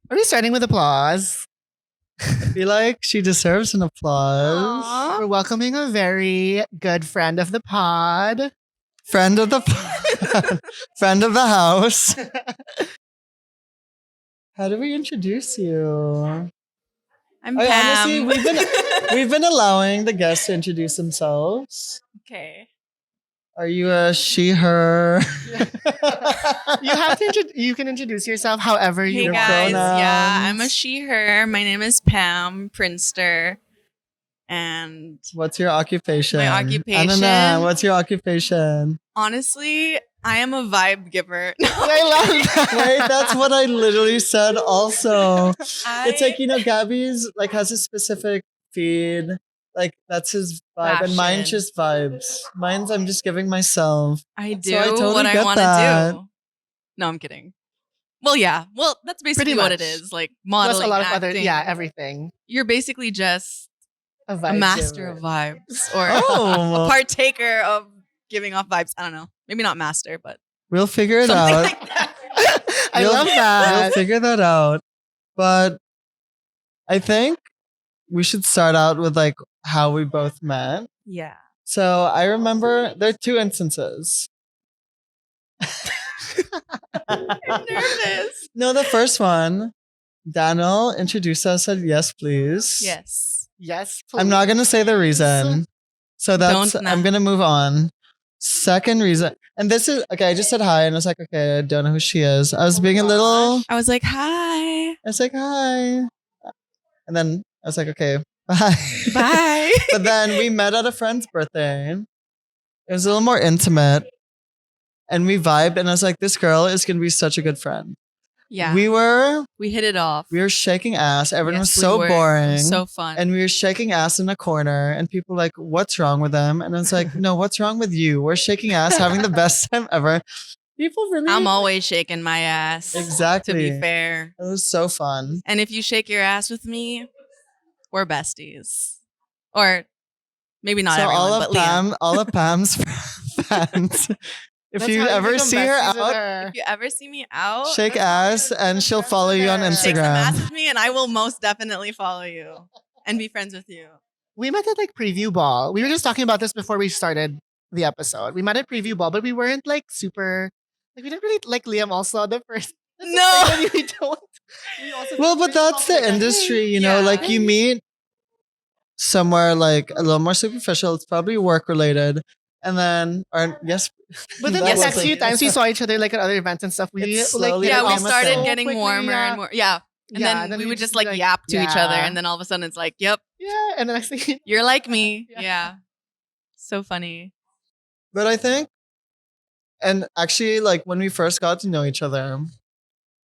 Are we starting with applause? I feel like she deserves an applause. Aww. We're welcoming a very good friend of the pod. Friend of the friend of the house. How do we introduce you? I'm Honestly, Pam. we've been allowing the guests to introduce themselves. Okay. Are you a she, her? You have to. You can introduce yourself however you Hey want. guys, yeah, I'm a pronouns. she, her. My name is Pam Prinster. And What's your occupation? My occupation? Anana, what's your occupation? honestly, I am a vibe giver. I love that. Wait, that's what I literally said also. I- It's like, Gabbie's like has a specific feed. Like that's his vibe. And mine's Fashion. just vibes. Mine's I'm just giving myself. I do I totally what I get want that. to do. No, I'm kidding. Well, yeah. Well, that's basically Pretty what it much. is. Like Plus modeling, a lot of acting. other, yeah, everything. You're basically just A a vibe master giver. of vibes or Oh. a partaker of giving off vibes. I don't know. Maybe not master, but We'll figure it something out. like that. I We'll- love We'll that. figure that out. But I think we should start out with like how we both met. Yeah. So I remember there are two instances. I'm nervous. No, the first one, Daniel introduced us, said yes, please. Yes. Yes, I'm not gonna say the reason. So that's Don't I'm now. gonna move on. Second reason, and this is okay. I just said hi, and I was like, okay, I don't know who she is. I was Oh being a my little. gosh. I was like, hi. I was like, hi, and then I was like, okay, bye. Bye. But then we met at a friend's birthday. It was a little more intimate, and we vibed. And I was like, this girl is gonna be such a good friend. Yeah. We were hit it off. shaking ass. Everyone was Yes, we so were. It boring. was so fun. And we were shaking ass in a corner, and people were like, what's wrong with them? And I was like, no, what's wrong with you? We're shaking ass, having the best time ever. People really. I'm always shaking my ass. Exactly. To be fair. It was so fun. And if you shake your ass with me, we're besties. Or maybe not so everyone, but Liam. all of Pam's fans, if That's you how ever become see her besties with out, her. If you ever see me out, shake That's how ass, you become and she'll best follow with you on her. shake some Instagram. ass with me and I will most definitely follow you and be friends with you. We met at like preview ball. We were just talking about this before we started the episode. We met at preview ball, but we weren't like super. Like we didn't really like Liam. Also, the first. That's the No. thing when we don't. We also Well, don't but really that's talk like the that. industry, Yeah. like you meet somewhere like a little more superficial. It's probably work related. And then, or yes, But then Yes, the next please. few times we saw each other like at other events and stuff, we It's like slowly hit it Yeah, we off started so getting quickly, warmer yeah. and more. Yeah. And Yeah, then we we would just be like yap to each other. yeah. And then all of a sudden it's like, yep, Yeah, and the next thing, you're like me. Yeah. Yeah. So funny. but I think, and actually, like when we first got to know each other,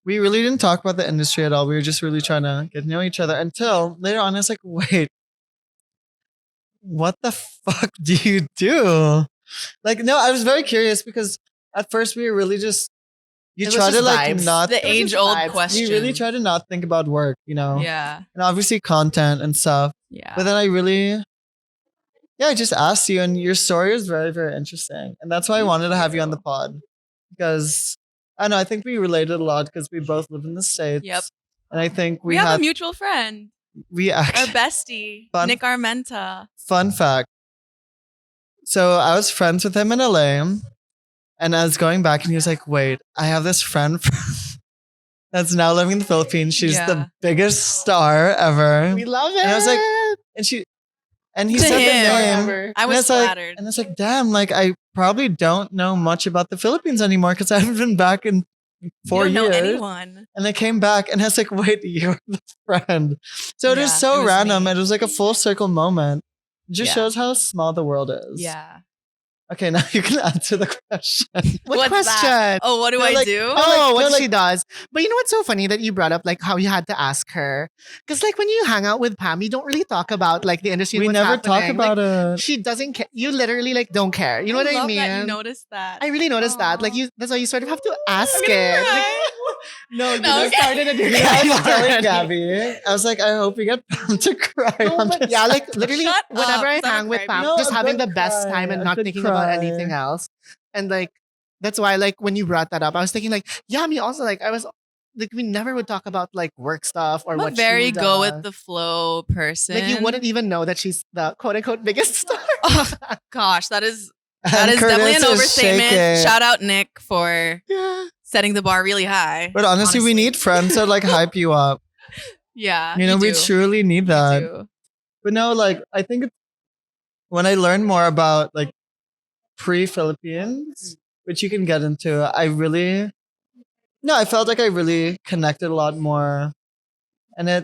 we really didn't talk about the industry at all. We were just really trying to get to know each other until later on, it's like, wait, what the fuck do you do? Like, no, I was very curious because at first we were really just, you It was try to just like vibes. not, The It was just age old vibes. question. you really try to not think about work, Yeah. and obviously content and stuff. Yeah. But then I just asked you, and your story is very, very interesting. And that's why I wanted to have you on the pod. Because I know, I think we related a lot because we both live in the States. Yep. And I think we have a mutual friend, we our actually, bestie, Fun- Nick Armenta. fun fact. So I was friends with him in LA. And I was going back, and he was like, wait, I have this friend that's now living in the Philippines. She's Yeah. the biggest star ever. we love it. And I was like, and he To said him. the name. Forever. I And was it's like- flattered. And it's like, damn, like I probably don't know much about the Philippines anymore because I haven't been back in 4 you don't years. know anyone. And I came back and I was like, wait, you're the friend. So it was Yeah, so it was random. me. It was like a full circle moment. It just Yeah. shows how small the world is. Yeah. Okay, now you can answer the question. What What's question? that? Oh, what do No, I like- do? Oh, what no, she does. But you know what's so funny that you brought up like how you had to ask her. Because like when you hang out with Pam, you don't really talk about like the industry. We and what's never talk happening. about Like, it. she doesn't care. You literally like don't care. You know what I love mean? that you noticed that. I really noticed that. Like Aw. you that's why you sort of have to ask I'm gonna it. cry. No, No, you okay. started at your know, I was telling already. Gabby. I was like, I hope you get Pam to cry. No, on but this. yeah, like literally Shut whenever up. I Is that a hang with crybaby? Pam, No, just a having good the best cry, time and a not good thinking about cry. anything else. And like that's why like when you brought that up, I was thinking like, yeah, me also like I was like we never would talk about like work stuff or I'm a what very she go does. with the flow person. Like you wouldn't even know that she's the quote unquote biggest star. Oh, gosh, that is And definitely an Curtis is overstatement. shaking. Shout out Nick for Yeah. setting the bar really high. But honestly, we need friends that like hype you up. Yeah, You know, we do. truly need You that. do. But no, like I think when I learned more about like pre-Philippines, which you can get into, I felt like I really connected a lot more, and it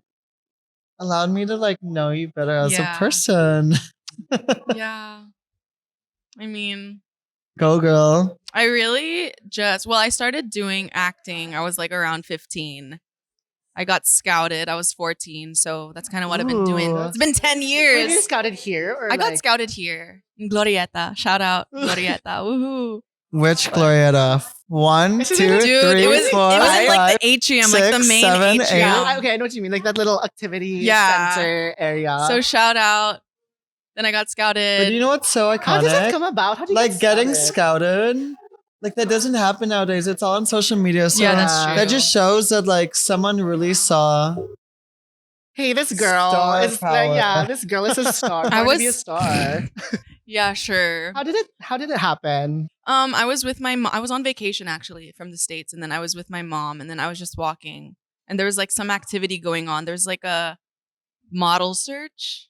allowed me to like know you better as Yeah. a person. Yeah. I mean, Go girl. I really I started doing acting. I was like around 15. I got scouted. I was 14. So that's kind of what I've been doing. Ooh. It's been 10 Were years. you scouted here or I got like, scouted here in Glorieta. Shout out Glorieta. Woohoo. Which Glorieta? 1, 2, Isn't it- 3, Dude, it was 4, in 5, like the atrium, like the 6, main 7, atrium. 8. Yeah, okay, I know what you mean. Like that little activity Yeah. center area. So shout out. Then I got scouted. But you know what's so iconic? how does that come about? How do you Like get getting scouted? scouted, like that doesn't happen nowadays. It's all on social media. So Yeah, that's true. that just shows that like someone really saw. Hey, this girl Star is power. yeah, this girl is a star. I Born to be a was- star. Yeah, sure. How did it happen? I was with my I was on vacation actually from the States, and then I was with my mom, and then I was just walking, and there was like some activity going on. There's like a model search.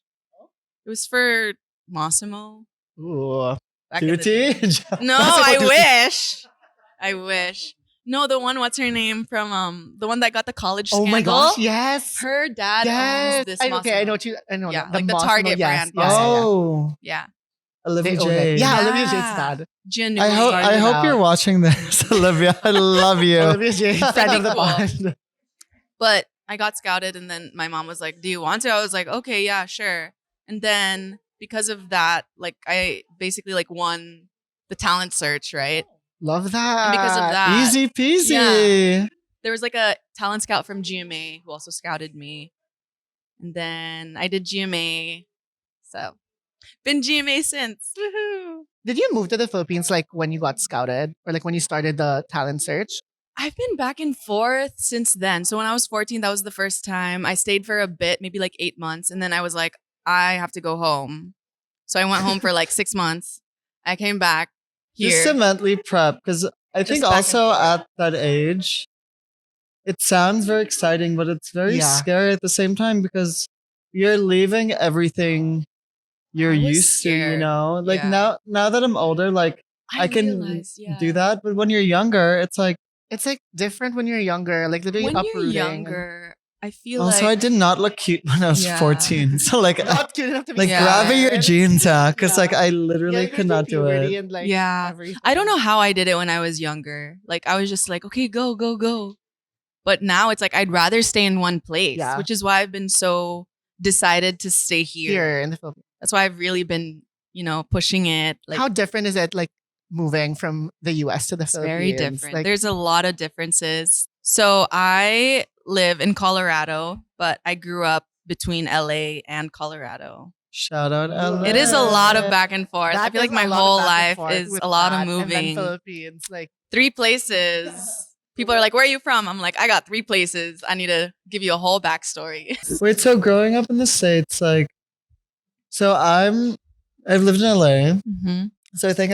It was for Massimo. Ooh. back in the day. Duty? No, I wish. I wish. No, the one. What's her name from the one that got the college Oh scandal? my gosh, yes. Her dad Yes. owns this. Okay, I Massimo. know what you I know. Yeah, that. like the Massimo, Target yes, brand. yes, yeah, yeah. Oh, Yeah. Olivia They own it. Jade. Yeah, Yeah. Olivia Jade's dad. Genuinely. I hope out. you're watching this, Olivia. I love you. Olivia Jade, friend Pretty of the cool. bond. But I got scouted, and then my mom was like, "Do you want to?" I was like, "Okay, yeah, sure." And then because of that, like I basically like won the talent search, right? Love that. And because of that, Easy peasy. Yeah. there was like a talent scout from GMA who also scouted me, and then I did GMA, so been GMA since. Woohoo! Did you move to the Philippines like when you got scouted or like when you started the talent search? I've been back and forth since then. So when I was 14, that was the first time. I stayed for a bit, maybe like 8 months. And then I was like, I have to go home. So I went home for like 6 months. I came back here. Just to mentally prep, because I think back and also forth. at that age, it sounds very exciting, but it's very Yeah. scary at the same time because you're leaving everything you're I was used to, you scared. know? Like Yeah. now that I'm older, like I can realized, yeah. do that. But when you're younger, it's like, It's like different when you're younger, like literally When uprooting. you're younger, I feel also, I like did not look cute when I was Yeah. 14. So like, Not cute enough to be like Yeah. grabbing your jeans out, because like Yeah. I literally Yeah, could not do puberty it. and, like, Yeah. everything. I don't know how I did it when I was younger. Like I was just like, okay, go, go, go. But now it's like I'd rather stay in one place, Yeah. which is why I've been so decided to stay here. here in the Philippines. That's why I've really been, pushing it. Like How different is it like moving from the US to the it's Philippines? very different. Like, There's a lot of differences. So I live in Colorado, but I grew up between LA and Colorado. Shout out LA. It is a lot of back and forth. I that feel like is my a lot of whole back and life forth is with a lot that, of and then moving. Philippines, like 3 places. People are like, "Where are you from?" I'm like, "I got 3 places. I need to give you a whole backstory." Wait, so growing up in the States, like, so I've lived in LA, Mm-hmm. so I think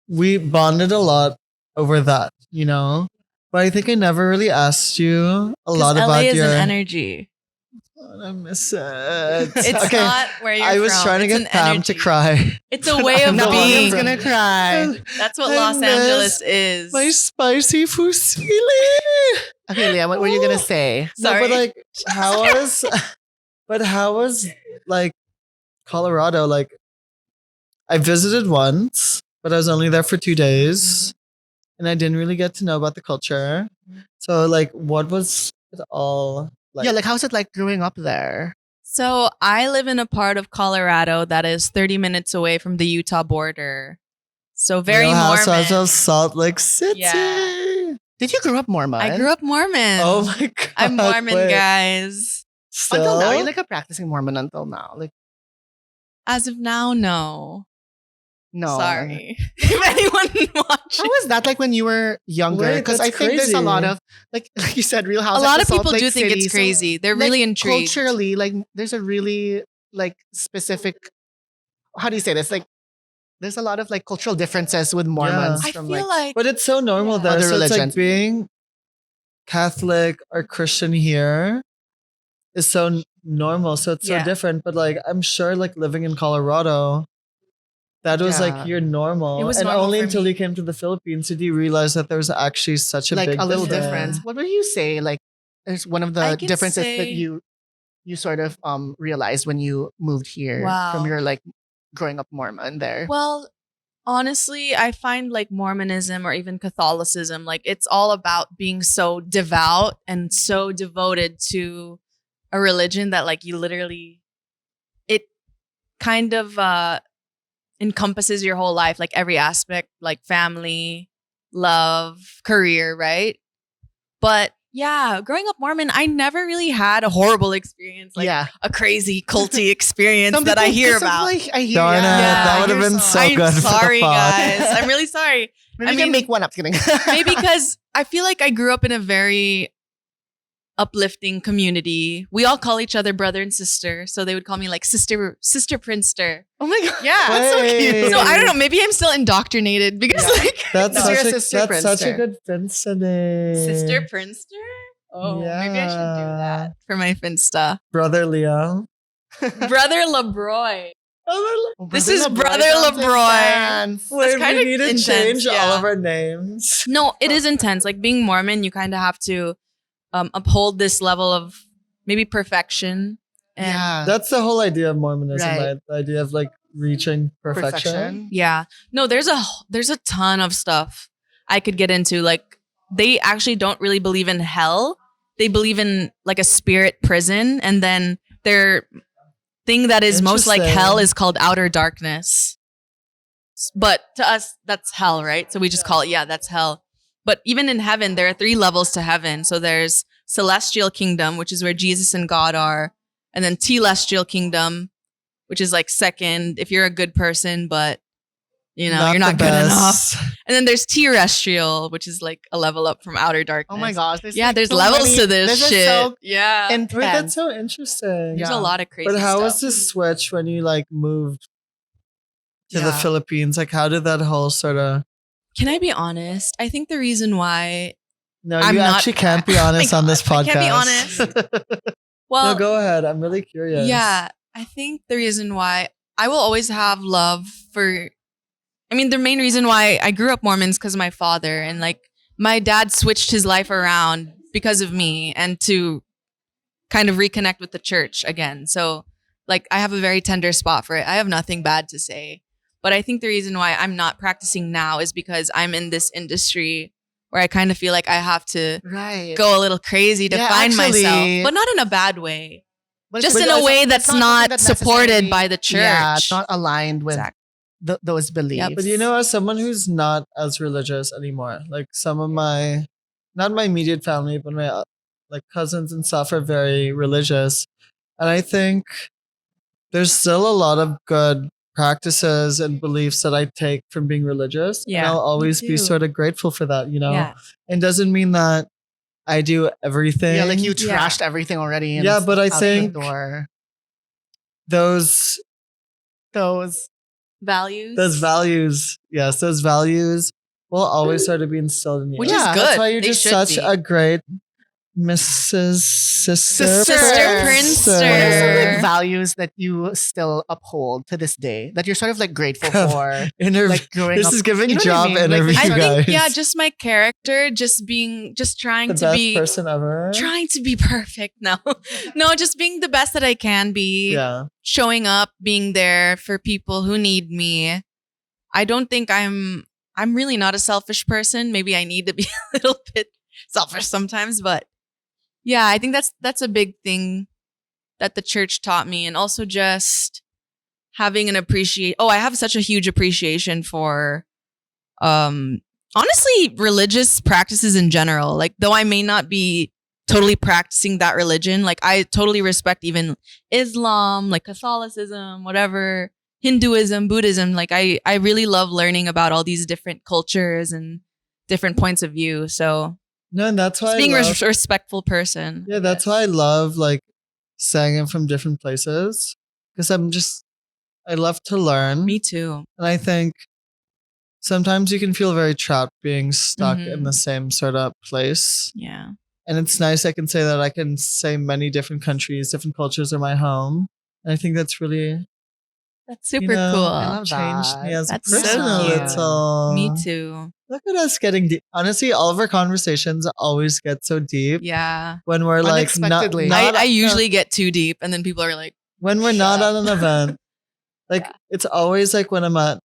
we bonded a lot over that, you know? But I think I never really asked you a lot LA about is your. an energy. Oh, I miss it. It's okay, not where you're I was from. trying to It's get an Pam to energy. cry. It's a way of I'm no longer being. from- gonna cry. That's what I Los miss Angeles is. My spicy fusilli. Okay, Leah, what were you gonna say? No, Sorry. but like, how was like Colorado? Like, I visited once, but I was only there for 2 days, and I didn't really get to know about the culture. So, like, what was it all like? Yeah, like how's it like growing up there? So I live in a part of Colorado that is 30 minutes away from the Utah border. So very Real Housewives Mormon. of Salt Lake City. Yeah. Did you grow up Mormon? I grew up Mormon. Oh my god! I'm Mormon, wait. guys. Still? until now. You're like a practicing Mormon until now. Like As of now, no. no. Sorry. If anyone watches. How was that like when you were younger? Wait, Because I that's think there's a lot crazy. of like you said, Real A Housewives lot of of Salt people Lake do think City. it's So, crazy. They're like, really intrigued. culturally, like there's a really like specific. How do you say this? Like there's a lot of like cultural differences with Mormons I from feel like like But it's so normal Yeah. there. Other So it's religions. like being Catholic or Christian here is so normal. So it's so Yeah. different. But like I'm sure like living in Colorado, that was Yeah. like your normal. It was and normal only for until me. you came to the Philippines did you realize that there was actually such a like big a little difference. difference. What would you say? Like there's one of I the can differences that say- you sort of realized when you moved here from Wow. your like growing up Mormon there. Well, honestly, I find like Mormonism or even Catholicism, like it's all about being so devout and so devoted to a religion that like you literally, it kind of encompasses your whole life, like every aspect, like family, love, career, right? But yeah, growing up Mormon, I never really had a horrible experience, like yeah. a crazy culty experience Some that I people- hear some about. people I hear, Darn it, that I would've hear been some. so I'm good for the sorry, pod. guys. I'm really sorry. Maybe I we can mean- make one up. Kidding. Maybe because I feel like I grew up in a very uplifting community. We all call each other brother and sister, so they would call me like sister Prinster. Oh my god. Yeah, That's so Wait. cute. so I don't know. Maybe I'm still indoctrinated because Yeah. like That's No, such you're a Sister that's such a Prinster. good Finsta name. Sister Prinster. Oh, maybe I should do Yeah. that for my Finsta. Brother Leo. Brother LeBroy. Oh, This is Brother sounds LeBroy. intense. Wait, kinda we need to intense, change all yeah. of our names. No, it is intense. Like being Mormon, you kind of have to uphold this level of maybe perfection. And Yeah. That's the whole idea of Mormonism, Right. right? The idea of like reaching perfection. yeah. No, there's a ton of stuff I could get into. Like they actually don't really believe in hell. They believe in like a spirit prison, and then their thing that is most like Interesting. hell is called outer darkness. But to us, that's hell, right? So we just call it, yeah, that's hell. But even in heaven, there are 3 levels to heaven. So there's celestial kingdom, which is where Jesus and God are, and then telestial kingdom, which is like second if you're a good person, but you know, you're not the good enough. best. And then there's terrestrial, which is like a level up from outer darkness. Oh my gosh. Yeah, like, there's so levels many- to this is shit. so Yeah. intense. Wait, that's so interesting. There's Yeah. a lot of crazy But how stuff. was the switch when you like moved to the Yeah. Philippines? Like, how did that whole sort of? Can I be honest? I think the reason why No, I'm you not- actually can't be honest on this podcast. I can't be honest. Well, No, go ahead. I'm really curious. yeah, I think the reason why I will always have love for, I mean, the main reason why I grew up Mormon is because of my father, and like my dad switched his life around because of me and to kind of reconnect with the church again. So like I have a very tender spot for it. I have nothing bad to say. But I think the reason why I'm not practicing now is because I'm in this industry where I kind of feel like I have to Right. go a little crazy to Yeah, find actually- myself, but not in a bad way. But Just it's- in a it's way it's that's something not that supported necessarily- by the Yeah, church. not aligned with Exactly. those beliefs. But you know, as someone who's not as religious anymore, like some of my, not my immediate family, but my like cousins and stuff are very religious, and I think there's still a lot of good practices and beliefs that I take from being religious, and Yeah, I'll me always be too. sort of grateful for that. You know, Yeah. it doesn't mean that I do everything. yeah, like you Yeah. trashed everything already. And Yeah, but I out the think- door. those Values. values, yes, those values will always sort of be instilled in you. Which Yeah, is good. That's why you're They just should such be. a great Mrs. Sister Sister Prinster. What are some like Sure. values that you still uphold to this day that you're sort of like grateful God. for? Interview. Like growing This up, is giving you know what I job mean? Like, interview, I I think, guys. yeah, just my character, just trying the to best be person ever. trying to be perfect. No, no, just being the best that I can be. Yeah. Showing up, being there for people who need me. I don't think I'm really not a selfish person. Maybe I need to be a little bit selfish sometimes, but yeah, I think that's a big thing that the church taught me, and also just having an I have such a huge appreciation for honestly religious practices in general. Like though I may not be totally practicing that religion, like I totally respect even Islam, like Catholicism, whatever, Hinduism, Buddhism. Like I really love learning about all these different cultures and different points of view. So No, and that's why just being I a love, respectful person. yeah, that's why I love like saying from different places because I love to learn. Me too. And I think sometimes you can feel very trapped being stuck in Mhm. the same sort of place. Yeah. And it's nice I can say that I can say many different countries, different cultures are my home. And I think that's really, That's super cool. I love changed me that. as That's a person so a cute. little. Me too. Look at us getting deep. Honestly, all of our conversations always get so deep Yeah. when we're like Unexpectedly. I usually get too deep and then people are like, when we're not Shut at an event. Like it's always like when I'm at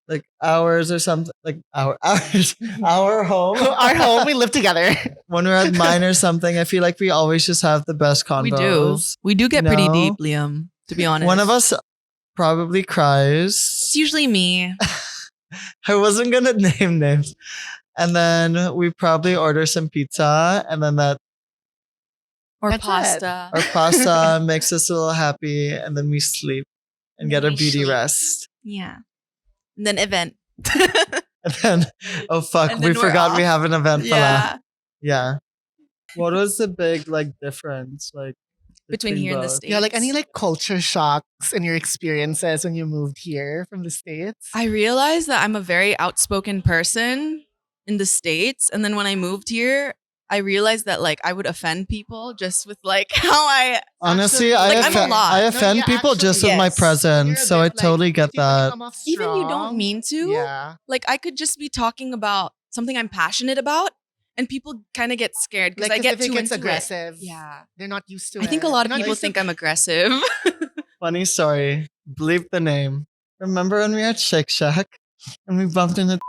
like hours or something, like hours, our home, Our home, we live together. when we're at mine or something. I feel like we always just have the best convos. we do. We do get pretty No. deep, Liam, to be honest. One of us probably It's cries. usually me. I wasn't gonna name names. And then we probably order some pizza, and then that Or That's it. pasta. our pasta makes us a little happy, and then we sleep and get our We beauty sleep. rest. Yeah. And then event. And then, oh fuck, And we then we're forgot we off. have an event. Pala. Yeah. Yeah. What was the big like difference like Between here and the both? States. Yeah, like any like culture shocks in your experiences when you moved here from the States? I realized that I'm a very outspoken person in the States. And then when I moved here, I realized that like I would offend people just with like how I Honestly, Actually, like, I'm a lot. I No, offend yeah, people just with my yes. presence, so I totally get that. even you don't mean to. Yeah. Like I could just be talking about something I'm passionate about and people kind of get scared because Like, I get they think too it's into aggressive. It. Yeah. They're not used to it. I think a lot of They're not people used to- think I'm aggressive. Funny story. Bleep the name. Remember when we were at Shake Shack and we bumped into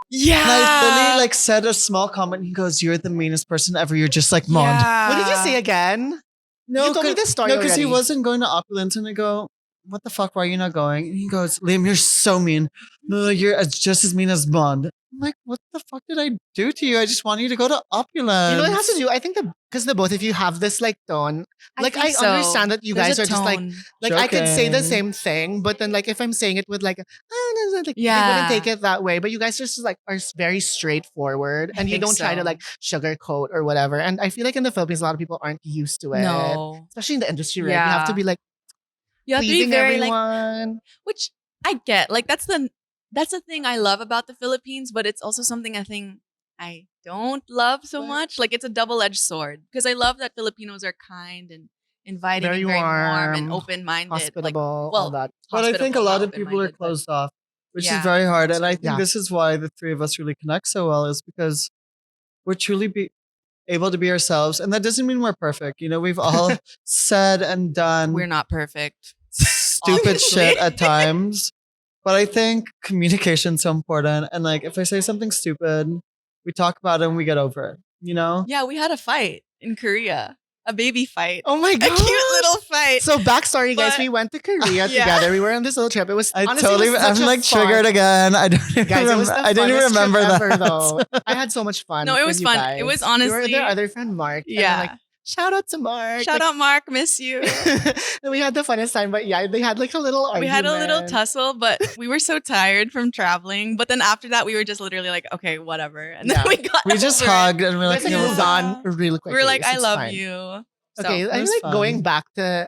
yeah. and I literally like said a small comment. He goes, "You're the meanest person ever. You're just like Mond." What did you say again? No, You told me this story No, because he already. wasn't going to opulence, and I go, "What the fuck? Why are you not going?" And he goes, "Liam, you're so mean. No, you're just as mean as Bond." I'm like, "What the fuck did I do to you? I just want you to go to opulence." You know what it has to do? I think because the both of you have this like tone. Like I think so. understand that you There's guys a are just like tone. I could say the Joking. same thing, but then like if I'm saying it with like, they wouldn't Yeah. take it that way. But you guys just like are very straightforward, I and you think don't try to so. like sugarcoat or whatever. And I feel like in the Philippines, a lot of people aren't used to it, No. especially in the industry. Right? You have to Yeah. be like You have to be pleasing very like everyone. which I get. Like that's the thing I love about the Philippines, but it's also something I think I don't love so much. Like it's a double-edged sword because I love that Filipinos are kind and inviting Very and very warm and warm, open-minded. hospitable, well, all that. But I think a hospitable, lot not of people are open-minded, but- closed off, which Yeah. is very hard. And I think Yeah. this is why the three of us really connect so well, is because we're truly able to be ourselves. And that doesn't mean we're perfect. You know, we've all said and done We're not perfect. stupid Obviously. shit at times. But I think communication's so important. And like, if I say something stupid, we talk about it and we get over it. You know? Yeah, we had a fight in Korea. A baby fight. Oh my A god! cute little fight. So backstory, guys, But- we went to Korea Yeah. together. We were on this little trip. It was I honestly, totally, it was such I'm a like fun- triggered again. I don't even Guys, it was remember. the I didn't even funnest trip remember that. ever, though. I had so much fun. No, it with was you fun. guys. It was We were honestly- with their other friend Mark. and Yeah. like, shout out to Mark. Shout out Mark, miss you. And we had the funnest time, but yeah, they had like a little argument. We had a little tussle, but we were so tired from traveling. But then after that, we were just literally like, okay, whatever. And then Yeah. we got We just over it. hugged and we're like, Guys, you we know, moved on really quickly. We were like, so I it's love fine. you. So, Okay, it I'm was like fun. going back to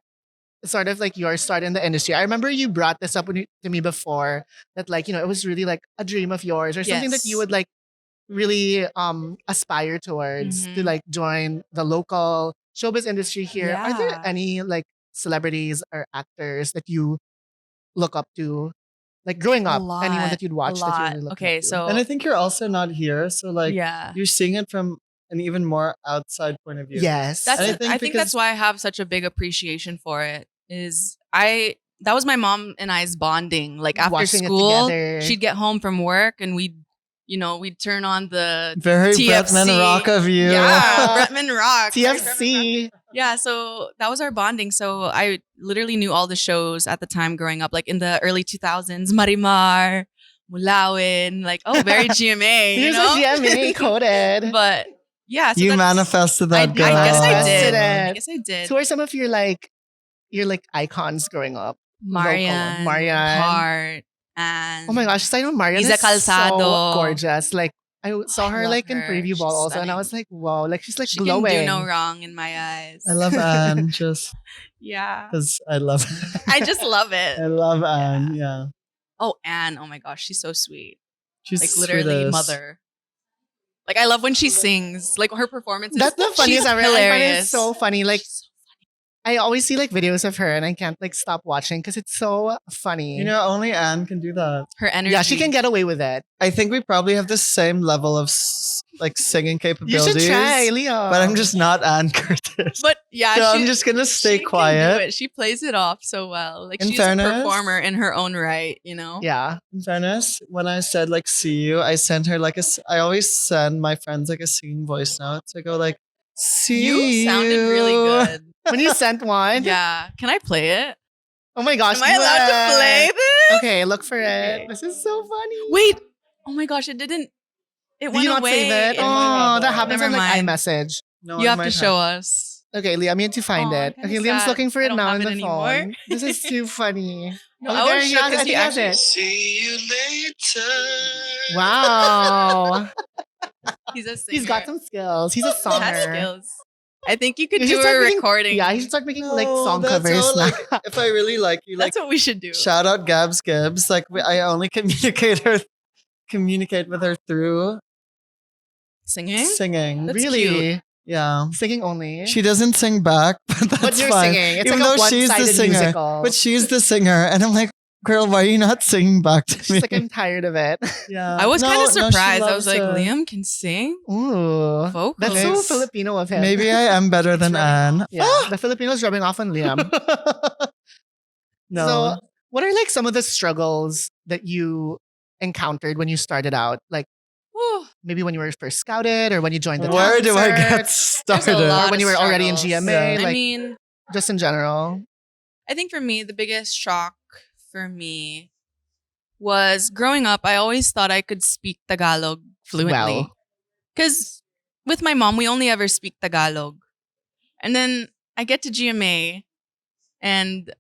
sort of like your start in the industry. I remember you brought this up to me before that like, it was really like a dream of yours or something that you Yes. would like really aspire towards to Mhm. like join the local showbiz industry here. Are there Yeah. any like celebrities or actors that you look up to? Like growing A up, anyone lot, that you'd a watch that you lot. really look Okay, up to? so and I think you're also not here. So like, yeah. you're seeing it from an even more outside point of view. Yes. That's And I I think think because- that's why I have such a big appreciation for it. That was my mom and I's bonding. Like after Watching it school, together. she'd get home from work and we'd turn on the Very TFC. Bretman Rock of you. Yeah, Bretman Rock. TFC. Yeah, so that was our bonding. So I literally knew all the shows at the time growing up, like in the early 2000s, Marimar, Mulawin, like, oh, very GMA, you Here's know? a GMA coded. But yeah, so You that's- manifested that I girl. guess I Manifested did. it. I guess I did. So who are some of your icons growing up? Marian, Marian. Heart, and Oh my gosh, I know Marian Isa is so Calzado. gorgeous. Like I saw I her love like in her. preview She's ball also, and I stunning. was like, wow, like she's like She glowing. can do no wrong in my eyes. I love Anne just Yeah. because I love. I just love it. I love Anne. Yeah, Oh, Anne. Oh my gosh, she's so sweet. she's Like the literally sweetest. mother. Like I love when she sings. Like her performances. That's the funniest She's ever. I find it hilarious. so funny. Like She's so I always see like videos of her, and I can't like stop watching because it's so funny. You know, only Anne can do that. her energy. yeah, she can get away with it. I think we probably have the same level of like singing You capabilities. should try, Leo. But I'm just not Anne Curtis. But yeah, So she, I'm just gonna stay she Can quiet. do it. She plays it off so well. Like In she's fairness- a performer in her own right. You know. yeah. In fairness, when I said like "see you," I sent her like I always send my friends like a singing voice note. So I go like "see You sounded really good. When you sent one, Yeah. Can I play it? oh my gosh, Am I allowed to play this? Okay, look for Okay. it. This is so funny. Wait. Oh my gosh! It didn't. It Did went you not away. save it? in- Oh, that happens Never on like mind. iMessage. No, You I have might to show us. Okay, Liam, you need to find Aw, it. kinda Okay, Liam's sad. looking for I it don't now have on it the anymore. phone. This is too funny. No, Oh, I there was he shook has- I because think he he has actually. it. See you later. Wow. He's a singer. He's got some skills. He's a He has songer. skills. I think you could You should do start a making- recording. Yeah, he should start making like No, song that's covers how, now. like, if I really like you, like That's what we should do. shout out Gabs Gibbs. Like I only communicate with her through Singing? singing. That's really? cute. Yeah. Singing only. She doesn't sing back, but that's but you're fine. singing. It's Even like a though she's the one-sided singer, musical. but she's the singer, and I'm like, girl, why are you not singing back to She's me? like, I'm tired of it. yeah. I was No, kind no, of she surprised. I loves was like, to- Liam can sing? Ooh. Vocals. That's so Maybe- Filipino of him. Maybe I am better than Anne. Yeah. The Filipinos rubbing off on Liam. No. So, what are like some of the struggles that you encountered when you started out? Like Whew. maybe when you were first scouted or when you joined the Where do I get concerts, There's a started? lot or when of you were already in struggles. GMA, Yeah. I like mean, just in general. I think for me, the biggest shock for me was growing up, I always thought I could speak Tagalog fluently. Well. Because with my mom, we only ever speak Tagalog. And then I get to GMA and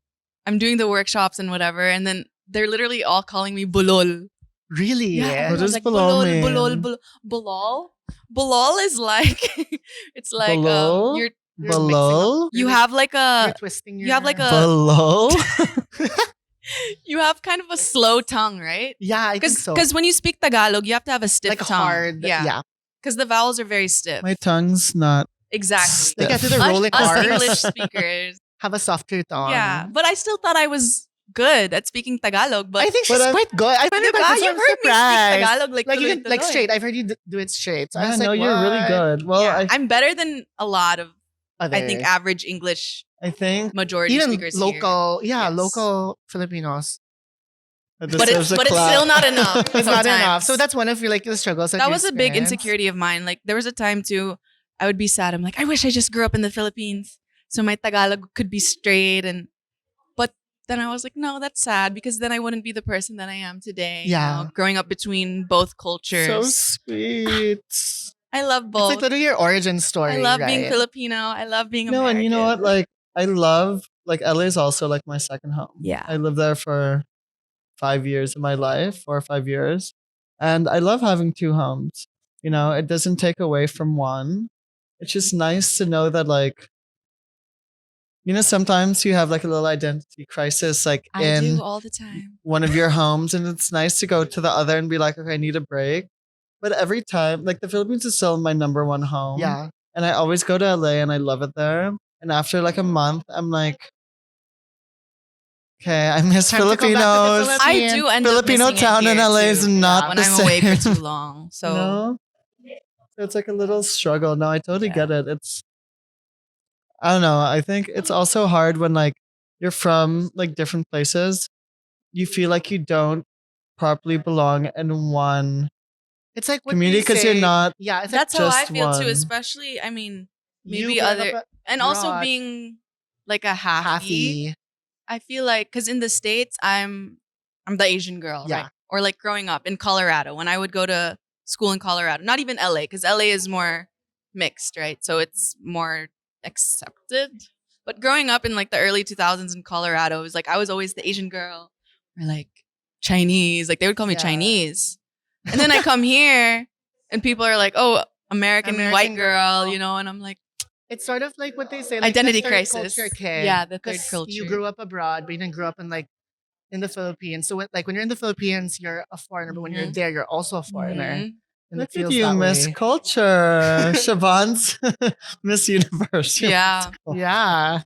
I'm doing the workshops and whatever. And then they're literally all calling me bulol. Really? And I What was does like, bulol mean? bulol. Bulol is like, it's like Bulol? you're Below? you have like You're a twisting your you have like a- Below? you have kind of a slow tongue, right? yeah, I think so. Because when you speak Tagalog, you have to have a stiff Like tongue. hard. Yeah. Because the vowels are very stiff. My tongue's not. Exactly. Like I stiff. do the rolling us R's. English speakers. Have a softer tongue. Yeah. But I still thought I was good at speaking Tagalog. But I think But she's I'm- quite good. I find it Diba? quite good. You've So heard I'm me speak surprised. Tagalog like Like you can like tuloy-tuloy. straight. I've heard you do it straight. So I Yeah, was no, like, you're really what? good. Well, Yeah, I'm better than a lot of, I think, Others. average English I think majority even speakers here. local, yeah, Yes. local Filipinos. it But deserves it's a clap. still not enough. It's not sometimes. enough. So that's one of your like the struggles. That you was a big experienced. insecurity of mine. Like there was a time too, I would be sad. I'm like, I wish I just grew up in the Philippines, so my Tagalog could be straight. But then I was like, no, that's sad because then I wouldn't be the person that I am today. Yeah. Growing up between both cultures. So sweet. I love It's both. like literally your origin story. I love right? being Filipino. I love being No, American. and you know what? Like, I love, like, LA is also like my second home. Yeah. I lived there for 5 years of my life, 4 or 5 years. And I love having two homes. You know, it doesn't take away from one. It's just nice to know that, like, you know, sometimes you have like a little identity crisis, like I in do all the time. one of your homes, and it's nice to go to the other and be like, okay, I need a break. But every time, like, the Philippines is still my number one home. Yeah. And I always go to LA and I love it there. And after like a month, I'm like, okay, I miss Time to go back to the Filipinos. Philippines. I do end up Filipino missing it town in here, LA is too. not when the I'm away for same. too long. So No? So it's like a little struggle. No, I totally Yeah. get it. It's, I don't know. I think it's also hard when like you're from like different places. You feel like you don't properly belong in one It's like what community they because you're say- not. Yeah, it's like that's how I just feel too. one. Especially, I mean, you maybe growing other up and also abroad. being like a a halfie. halfy. I feel like because in the States, I'm the Asian girl, Yeah. right? Or like growing up in Colorado, when I would go to school in Colorado, not even LA, because LA is more mixed, right? So it's more accepted. But growing up in like the early 2000s in Colorado, it was like I was always the Asian girl or like Chinese. Like they would call me Yeah. Chinese. And then I come here And people are like, "Oh, American white American girl," girl. you know, and I'm like, It's sort of like what they say, like identity the third crisis. culture kid. Yeah, the third 'Cause culture. You grew up abroad, but you didn't grow up in like in the Philippines. So when you're in the Philippines, you're a foreigner, but when you're Mhm. there, you're also a foreigner. Mhm. And Look it feels at you, that Miss way. Culture. Siobhan's Miss Universe. Yeah. Yeah.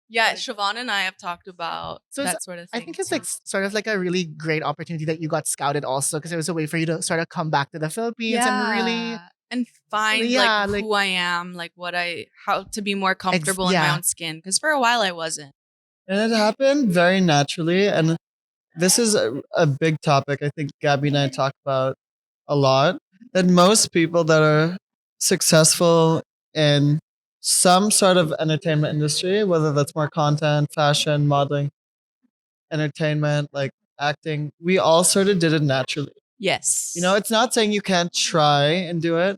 Yeah, Siobhan and I have talked about So it's- that sort of I thing. think it's too. like sort of like a really great opportunity that you got scouted also because it was a way for you to sort of come back to the Philippines and really and find Yeah, like like- who I am, like how to be more comfortable in my yeah. own skin. Because for a while I wasn't. And it happened very naturally. And this is a big topic I think Gabbie and I talk about a lot. That most people that are successful in some sort of entertainment industry, whether that's more content, fashion, modeling, entertainment, like acting, we all sort of did it naturally. Yes. You know, it's not saying you can't try and do it,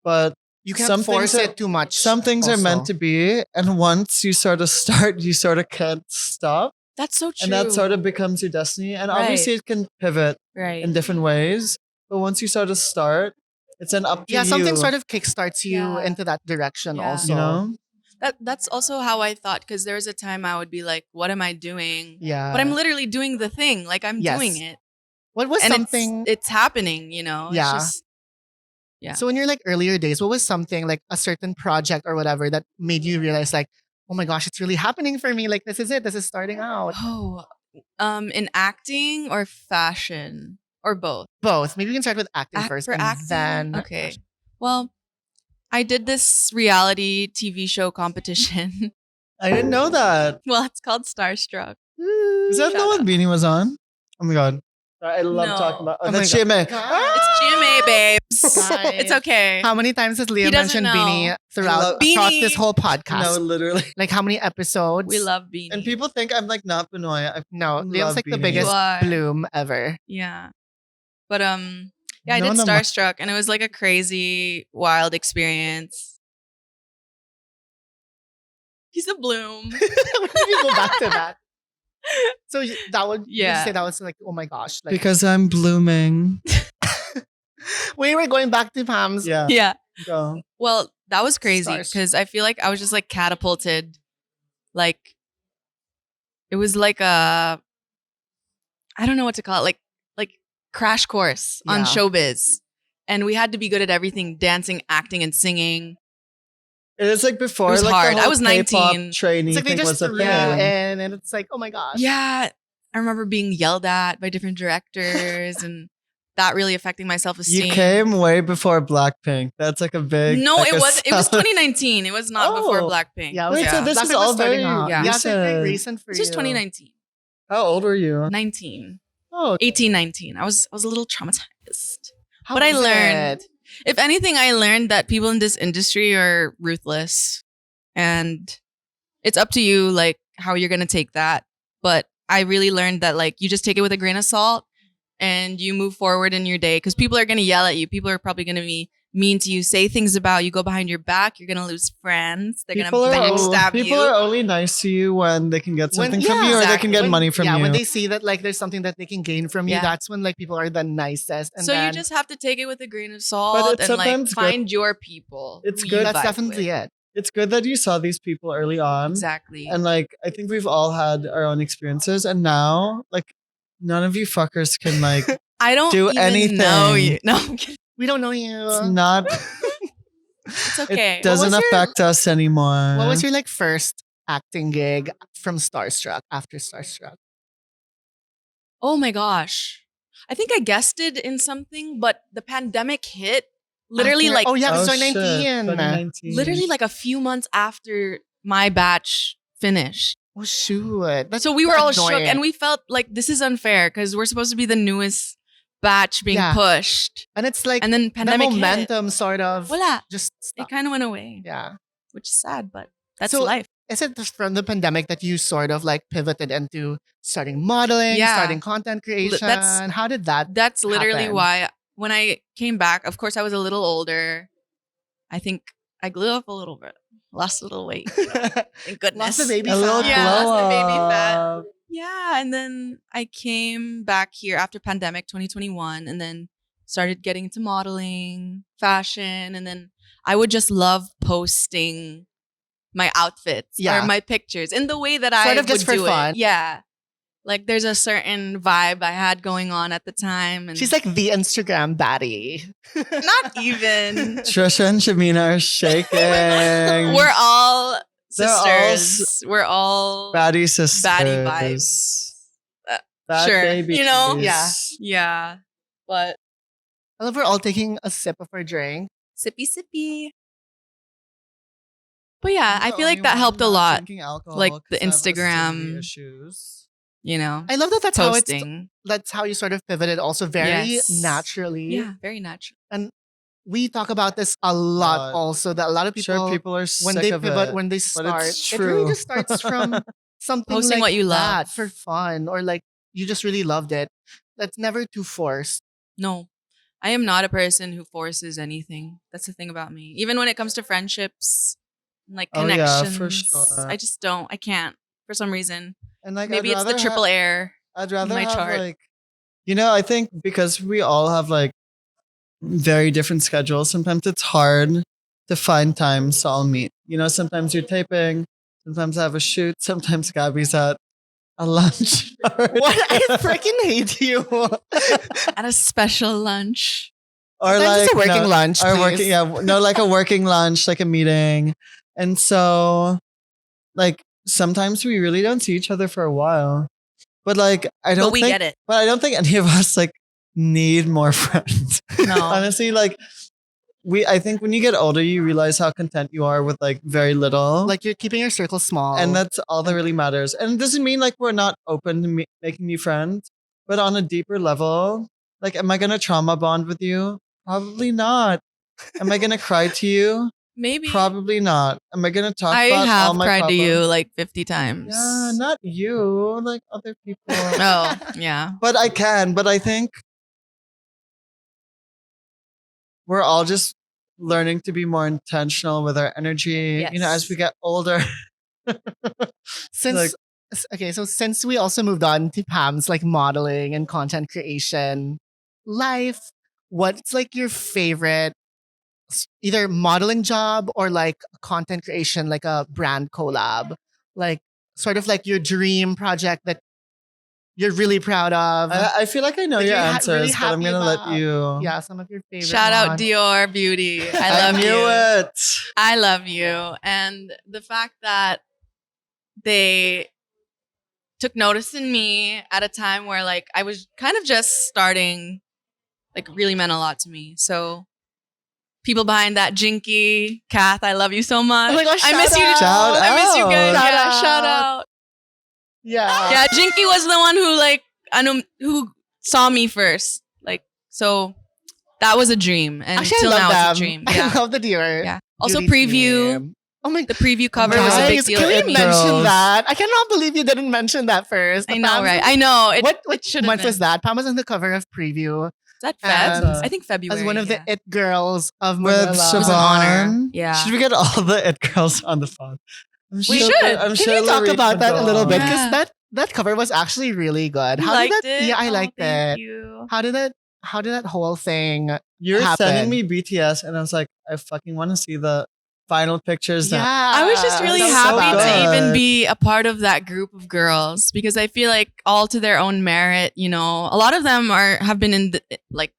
but you can't some force things it too much. some things are meant to be. And once you sort of start, you sort of can't stop. That's so true. And that sort of becomes your destiny. And Right. obviously it can pivot right. in different ways. But once you sort of start, it's an up to Yeah, you. something sort of kickstarts you Yeah. into that direction Yeah. also. You know? That's also how I thought, because there was a time I would be like, what am I doing? Yeah. But I'm literally doing the thing. Like I'm Yes. doing it. What was And something it's happening, you know? Yeah. It's just, yeah. So in your like earlier days, what was something like a certain project or whatever that made you realize like, oh my gosh, it's really happening for me. Like this is it. This is starting out. Oh, in acting or fashion or both? Both. Maybe we can start with acting first. For and acting? then Okay. Well, I did this reality TV show competition. I didn't know that. Well, it's called Starstruck. Is that the Shout one out. Beanie was on? Oh my god. I love No. talking about Oh that's my GMA. It's GMA, babes. Guys. It's okay. How many times has Leah He doesn't mentioned Beanie know. throughout love- across Beanie. this whole podcast? No, literally. Like how many episodes? We love Beanie. And people think I'm like not Pinoy. I No, love Liam's like the Beanie. biggest You are. bloom ever. Yeah. But yeah, I No, did no, Starstruck, and it was like a crazy, wild experience. He's a bloom. When did you go back to that? So that would you Yeah. say that was like, oh my gosh. Like because I'm blooming. we were going back to Pam's. Yeah. Yeah. Go. Well, that was crazy Stars. because I feel like I was just like catapulted. Like, it was like I don't know what to call it, like crash course on Yeah. showbiz. And we had to be good at everything, dancing, acting, and singing. It was like before It was like hard. the I whole was K-pop 19. trainee It's like they thing just was a threw thing. you Yeah. in and it's like, oh my gosh. Yeah. I remember being yelled at by different directors and that really affecting my self-esteem. You came way before Blackpink. That's like a big. No, like it a was 2019. It was not before Oh. Blackpink. Yeah, Wait, so this Blackpink is was all starting very out. Yeah. Yeah, it's like very recent. recent for It's just you. 2019. How old were you? 19. Oh, 18, 19. I was a little traumatized. How But I was learned. it? If anything, I learned that people in this industry are ruthless. And it's up to you, like, how you're going to take that. But I really learned that, like, you just take it with a grain of salt and you move forward in your day. Because people are going to yell at you. People are probably going to be mean to you, say things about you, go behind your back. You're going to lose friends. They're going to backstab people you. are only nice to you when they can get When- something from yeah, you or they exactly. can get When- money from yeah, you. when they see that like there's something that they can gain from you, Yeah. that's when like people are the nicest. And So you then, just have to take it with a grain of salt it's and like sometimes good. find your people. It's who good. you that's vibe definitely with. it. It's good that you saw these people early on. Exactly. And like I think we've all had our own experiences and now like none of you fuckers can like I don't do even know anything. you. No, I'm kidding. We don't know you. it's not It's okay. it doesn't was your- affect us anymore. What was your like first acting gig from Starstruck after Starstruck? Oh my gosh. I think I guessed it in something, but the pandemic hit literally After- like oh yeah, Oh, it's shit, 2019. 2019. literally like a few months after my batch finished. Oh shoot. That's So we were all shook annoying. and we felt like this is unfair because we're supposed to be the newest batch being Yeah. pushed. And it's like And then the pandemic hit. momentum sort of Voila. just It stopped. kind of went away, Yeah. which is sad, but that's So, life. Is it just from the pandemic that you sort of like pivoted into starting modeling, Yeah. starting content creation? How did that? That's literally happen? why when I came back, of course I was a little older. I think I grew up a little bit. Lost a little weight. Thank goodness. Lost the baby a little fat. Yeah, glow lost the baby fat. up. Yeah, and then I came back here after pandemic 2021 and then started getting into modeling, fashion, and then I would just love posting my outfits Yeah. or my pictures in the way that Sort I of just would for do fun. it. Yeah. Like there's a certain vibe I had going on at the time. And She's like the Instagram baddie. not even. Trisha and Shamina are shaking. We're all They're all sisters. We're all baddie sisters. baddie vibes. Bad Sure. babies. You know? Yeah. Yeah. But I love we're all taking a sip of our drink. sippy. But yeah, I'm I the feel like only that one helped a not lot. drinking alcohol Like 'cause the I have acidity Instagram- issues. You know, I love that that's how it's posting. that's how you sort of pivoted also very Yes. naturally. Yeah, very natural. We talk about this a lot Lot. also that a lot of people, Sure, people are when sick they of pivot, it. when they but start, it's it really true. just starts from something Posting like what you that love. for fun or like you just really loved it. That's never too forced. No, I am not a person who forces anything. That's the thing about me. Even when it comes to friendships, like Oh, yeah, connections, for sure. I just don't. I can't for some reason. And like, Maybe I'd it's the rather triple air. I'd rather my have chart. like, I think because we all have like very different schedules, sometimes it's hard to find times to all meet. Sometimes you're taping, sometimes I have a shoot, sometimes Gabbie's at a lunch. What? I freaking hate you. At a special lunch. Or Sometimes like it's a working lunch, or please. like a working lunch, like a meeting. And so like sometimes we really don't see each other for a while. But like I don't But we think get it. but I don't think any of us like need more friends. No. Honestly, like I think when you get older you realize how content you are with like very little. Like you're keeping your circle small. And that's all that really matters. And it doesn't mean like we're not open to making new friends, but on a deeper level, like, am I gonna trauma bond with you? Probably not. Am I gonna cry to you? Maybe. Probably not. Am I gonna talk I about all have my cried problems? to you like 50 times. Yeah, not you, like other people. Oh, yeah. But I can. But I think we're all just learning to be more intentional with our energy. Yes. As we get older. Since Like- okay, so since we also moved on to Pam's like modeling and content creation life, what's like your favorite either modeling job or like content creation, like a brand collab, like sort of like your dream project that you're really proud of? I feel like I know That your you're answers, really but I'm happy gonna let about. you. Yeah, some of your favorite. Shout out ones. Dior Beauty. I love knew you. it. I love you. And the fact that they took notice in me at a time where like I was kind of just starting, like really meant a lot to me. So people behind that, Jinky, Kath, I love you so much. Oh my gosh, I miss shout you. out. I miss you guys. Shout Yeah, out. shout out. Yeah. Yeah, Jinky was the one who like who saw me first. Like so that was a dream. And Actually, till I now love them. it's a dream. I Yeah. love the Dior. Yeah. Also Beauty preview. team. Oh my The preview cover was a guys, big deal. can we It mention girls. that? I cannot believe you didn't mention that first. I know, right? I know. What it should have month been. was that? Pam was on the cover of Preview Is that And, Feb? I think February. as one of the yeah. it girls of With Manila. It was an honor. Siobhan. Yeah. Should we get all the it girls on the phone? I'm We should. I'm Can sure you talk Lorraine about would that a go little on. bit? Yeah. Because that cover was actually really good. You How liked did that? it? Yeah, I Oh, liked thank it. you. How did that whole thing You were happen? sending me BTS, and I was like, I fucking want to see the final pictures Yeah, now. I was just really That's so happy to good. even be a part of that group of girls because I feel like all to their own merit, you know, a lot of them have been in the, like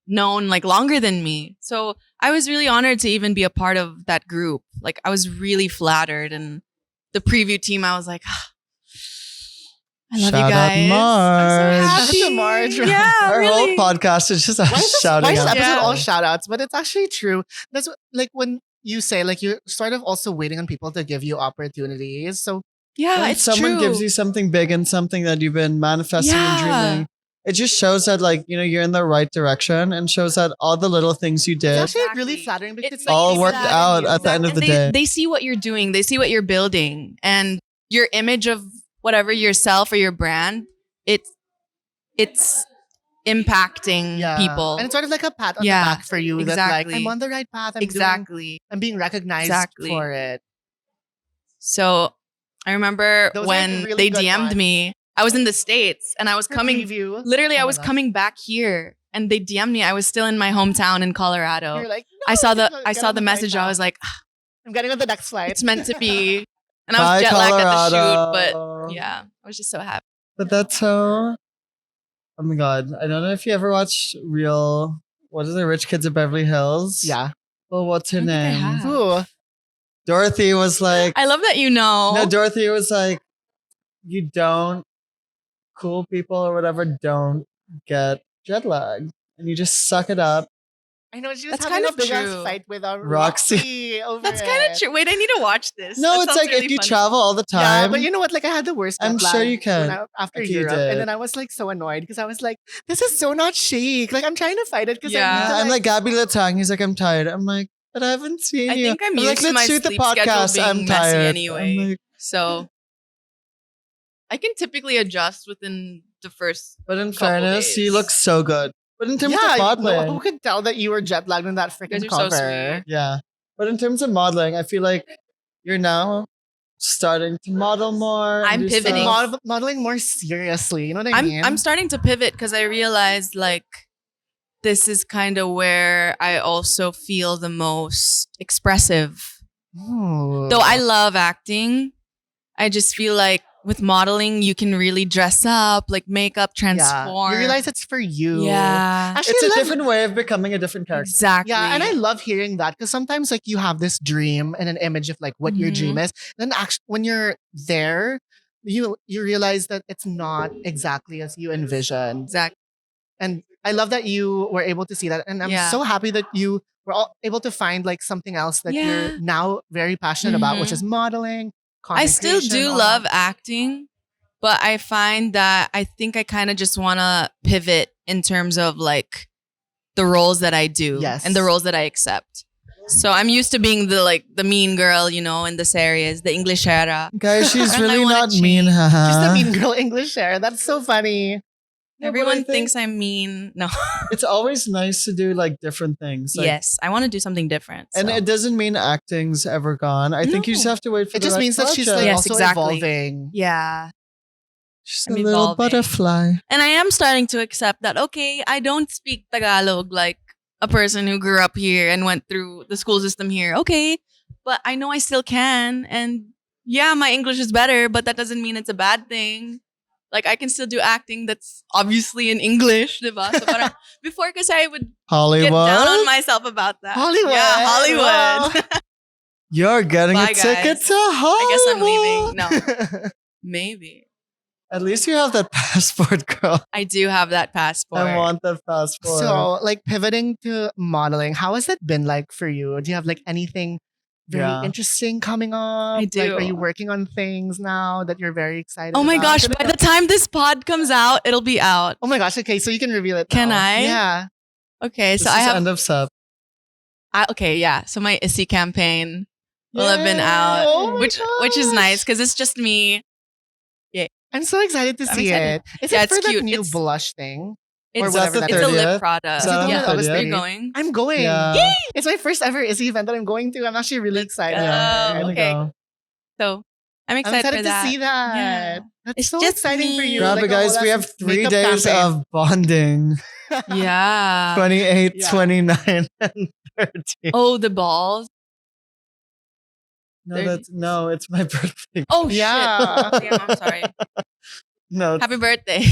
known like longer than me. So I was really honored to even be a part of that group. Like I was really flattered and the preview team, I was like, I love Shout you out guys. Marge. I'm so Shout out to happy. Marge. Yeah, Our really. whole podcast is just us Why is this, shouting why is this out. episode Yeah. all shout outs? But it's actually true. That's what, like when you say like you're sort of also waiting on people to give you opportunities. So Yeah, When it's someone true. gives you something big and something that you've been manifesting and Yeah. dreaming, it just shows that like you're in the right direction and shows that all the little things you it's did. actually really Exactly. flattering because It's like, all they worked believe in out you. at the end of And the day. They see what you're doing. They see what you're building, and your image of whatever yourself or your brand. It's impacting Yeah. people. And it's sort of like a pat on Yeah, the back for you that like exactly. I'm on the right path. Exactly. I'm being recognized Exactly. for it. So I remember Those are when really they good DM'd ones. me. I was in the States and I was For coming. preview. Literally, Oh I my was gosh. coming back here, and they DM'd me. I was still in my hometown in Colorado. You're like, I saw "No, I get saw on the flight message. I now. was like, I'm getting on the next flight. it's meant to be. And I Bye, was jet lagged at the shoot, Colorado. but yeah, I was just so happy. But that's so. Oh my god! I don't know if you ever watched Real. What is it? Rich Kids of Beverly Hills. Yeah. Well, what's her I don't think I name? have. Ooh. Dorothy was like. I love that you know. No, Dorothy was like, you don't. Cool people or whatever don't get jet lag, and you just suck it up. I know she was That's having kind a of big ass true. fight with Roxy. Roxy over That's it. kind of true. Wait, I need to watch this. No, That it's sounds like really if you funny. travel all the Yeah, time. but you know what? Like I had the worst. I'm jet sure lag you can. after Okay, you Europe, did. and then I was like so annoyed because I was like, "This is so not chic." Like I'm trying to fight it because Yeah. I need to I'm like Gabbie Latang. He's like, I'm tired. I'm like, but I haven't seen I you. think I'm like, used to my let's shoot the sleep schedule podcast. being I'm messy tired. anyway. I'm like, So I can typically adjust within the first. but in Couple fairness, you days. look so good. But in terms yeah, of modeling, who could tell that you were jet lagged in that freaking guys are so cover? sweet. yeah. But in terms of modeling, I feel like you're now starting to model more. and I'm do pivoting. stuff. Modeling more seriously. You know what I mean? I'm starting to pivot because I realized like this is kind of where I also feel the most expressive. Ooh. Though I love acting, I just feel like with modeling you can really dress up, like makeup, transform. You realize it's for you. Yeah, Actually, It's I a love- different way of becoming a different character. exactly. Yeah, and I love hearing that because sometimes like you have this dream and an image of like what your Mhm. dream is. Then actually, when you're there, you realize that it's not exactly as you envisioned. exactly. And I love that you were able to see that, and I'm Yeah. so happy that you were all able to find like something else that Yeah. you're now very passionate about, which Mhm. is modeling. I content still creation, do all love that. acting, but I find that I think I kind of just want to pivot in terms of like the roles that I do Yes. and the roles that I accept. So I'm used to being the mean girl, you know, in the series, the English era. Guys, she's And I really wanna not mean, change. haha. Just the mean girl English share. That's so funny. No, but I Everyone think thinks I'm mean. No. it's always nice to do like different things. Like, Yes, I want to do something different. And so. it doesn't mean acting's ever gone. I think you just No. have to wait for It the just right means that she's like project. Yes, also exactly. evolving. Yeah. She's I'm a little evolving. butterfly. And I am starting to accept that, okay, I don't speak Tagalog like a person who grew up here and went through the school system here. Okay, but I know I still can. And yeah, my English is better, but that doesn't mean it's a bad thing. Like, I can still do acting that's obviously in English, diba? So parang, before, kasi I would Hollywood. get down on myself about that. Hollywood. Yeah, Hollywood. You're getting Bye, a ticket guys. to Hollywood. I guess I'm leaving. No, maybe. At least you have that passport, girl. I do have that passport. I want that passport. So, like pivoting to modeling, how has that been like for you? Do you have like anything very Yeah. interesting coming up? I Like, do. are you working on things now that you're very excited Oh my about? gosh, by the time this pod comes out, it'll be out. Oh my gosh, okay, so you can reveal it Can now. I? Yeah. Okay, this so is I have end of sub. okay, yeah. So my ISI campaign will have been Yay! out, Oh my which is gosh. nice because it's just me. I'm so excited to I'm see excited. it. Is Yeah, it it's for that cute. new It's- blush thing? It's, whatever it's that a is. lip product. Is that on the Yeah, 30th? you're going. I'm going. Yeah. It's my first ever Izzy event that I'm going to. I'm actually really excited. Yeah, Oh, I'm gonna okay. go. So I'm I'm excited, excited for to that. see that. Yeah. That's It's so just exciting for me. you. Grab like it, a guys. whole We ass have 3 makeup days campaign. of bonding. Yeah. 28, Yeah. 29, and 30. Oh, the balls. No, it's my birthday. Oh Yeah. shit. Damn, I'm sorry. No, Happy birthday.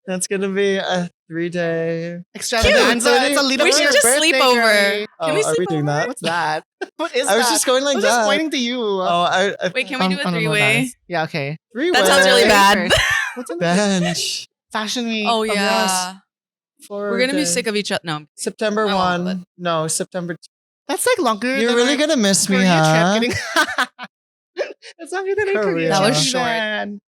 that's gonna be a 3-day. Extravaganza. Cute. It's a lead up We to should your just birthday, sleep over. Gary. Oh, Can we are we sleep doing over? that? What's that? What is I was that? just going I like was that. just pointing to you. Oh, I Wait, can we do a I don't know what that three-way? is. Yeah, okay. 3-way. That sounds really bad. What's in the Bench. Fashion Week? Oh of yeah. For We're gonna be day. sick of each other. No. September I won't, 1. No, September 2. That's like longer You're than really our gonna miss me, Korea huh? trip. Kidding. That's longer than our Korea. Korea That trip, was short. man.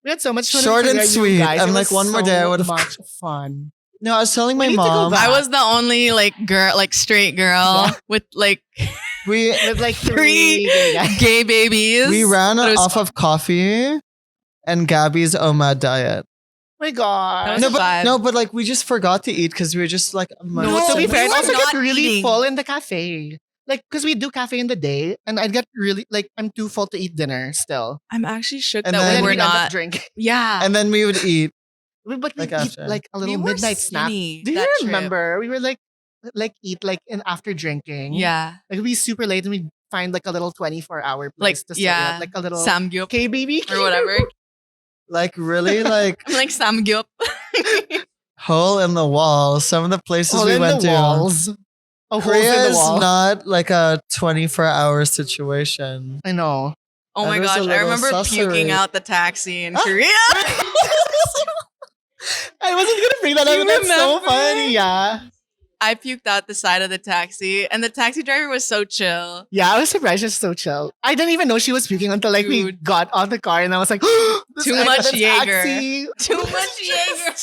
We had so much fun. in Short and Korea, you sweet. guys. I'm It like, was one more day, I so would've- much fun. No, I was telling my We need to go mom. back. I was the only like girl, like straight girl Yeah. with like We With like Three three guys. gay babies. we ran But it was off of coffee and Gabby's OMAD diet. Oh my god. That was No, a but vibe. no, but like we just forgot to eat because we were just like No, No, to be we fair, I were also not get really eating. full in the cafe. Like, because we do cafe in the day, and I'd get really, like, I'm too full to eat dinner still. I'm actually shook And that then we And were we'd end up not. drinking. Yeah. and then we would eat. But we Like eat after. like a little We were midnight snack. skinny Do you that trip. remember? We were like eat like in after drinking. Yeah. Like we'd be super late and we'd find like a little 24-hour Like, place to sit yeah. at. Like a little Samgyup okay baby or whatever. Like really like I'm like Samgyup. hole in the wall. Some of the places Hole we in went the to. walls. Oh, holes Korea in the is wall. not like a 24-hour situation. I know. Oh That my was a gosh, I little remember puking sussery. out the taxi in Ah. Korea. I wasn't gonna bring that up, You but that's so remember? funny. Yeah. I puked out the side of the taxi, and the taxi driver was so chill. Yeah, I was surprised she's so chill. I didn't even know she was puking until like we Dude. got on the car and I was like, this Too guy much got a Jaeger. taxi. Too much Jaeger.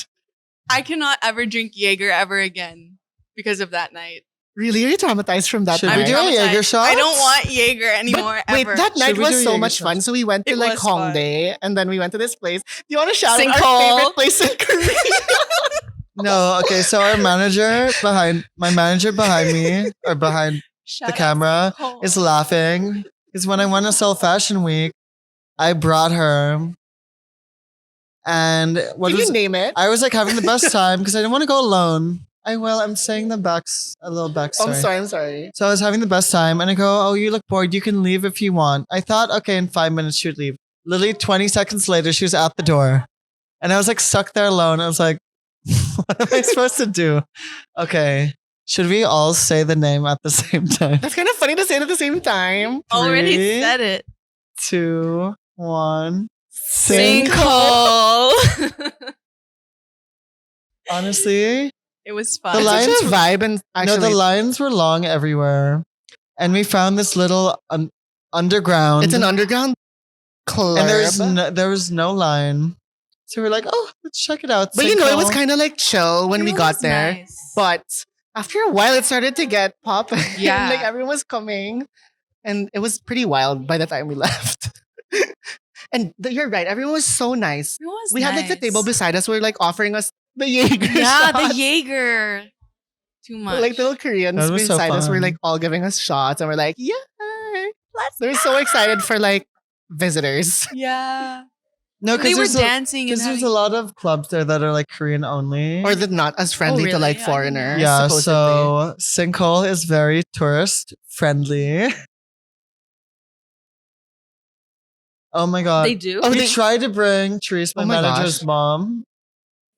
I cannot ever drink Jaeger ever again because of that night. Really? Are you traumatized from that Should night? we do a traumatized. Jaeger shot? I don't want Jaeger anymore. Wait, ever. that night Should we was do so Jaeger much fun. shots? So we went to It like was fun. Hongdae and then we went to this place. Do you want to shout out our Sinkhole. favorite place in Korea? No, okay, so my manager behind me or behind Shout the out camera Sinkhole. is laughing because when I went to Seoul Fashion Week, I brought her, and what Can was you name it? I was like having the best time because I didn't want to go alone. I'm saying the a little Oh, backstory. I'm sorry. So I was having the best time, and I go, "Oh, you look bored. You can leave if you want." I thought, okay, in 5 minutes she would leave. Literally 20 seconds later, she was at the door, and I was like stuck there alone. I was like, "What am I supposed to do?" Okay, should we all say the name at the same time? That's kind of funny to say it at the same time. Already 3, said it. 2, 1. Sinkhole. Honestly, It was The fun. line- It's such a lines vibe and actually no, the lines were long everywhere, and we found this little underground. it's an underground club. and there was no line, so we're like, oh, let's check it out. But you know, it was Sinkhole. kind of like chill when we It got was there. nice. But after a while, it started to get popping. Yeah. Like everyone was coming. And it was pretty wild by the time we left. And you're right. Everyone was so nice. It was We had like the nice. table beside us were like offering us the Jaeger Yeah, the shots. Jaeger. Too much. Like the little Koreans That was so beside us were fun. like all giving us shots. And we're like, yeah. They're so excited for like visitors. Yeah. No, They were because dancing and there's a having- lot of clubs there that are like Korean only. Or they're not as friendly to really? like I didn't know. foreigners. yeah, supposedly. so Sinkhole is very tourist friendly. Oh my god. They do. Oh, we they- tried to bring Therese, my Oh my manager's gosh. mom.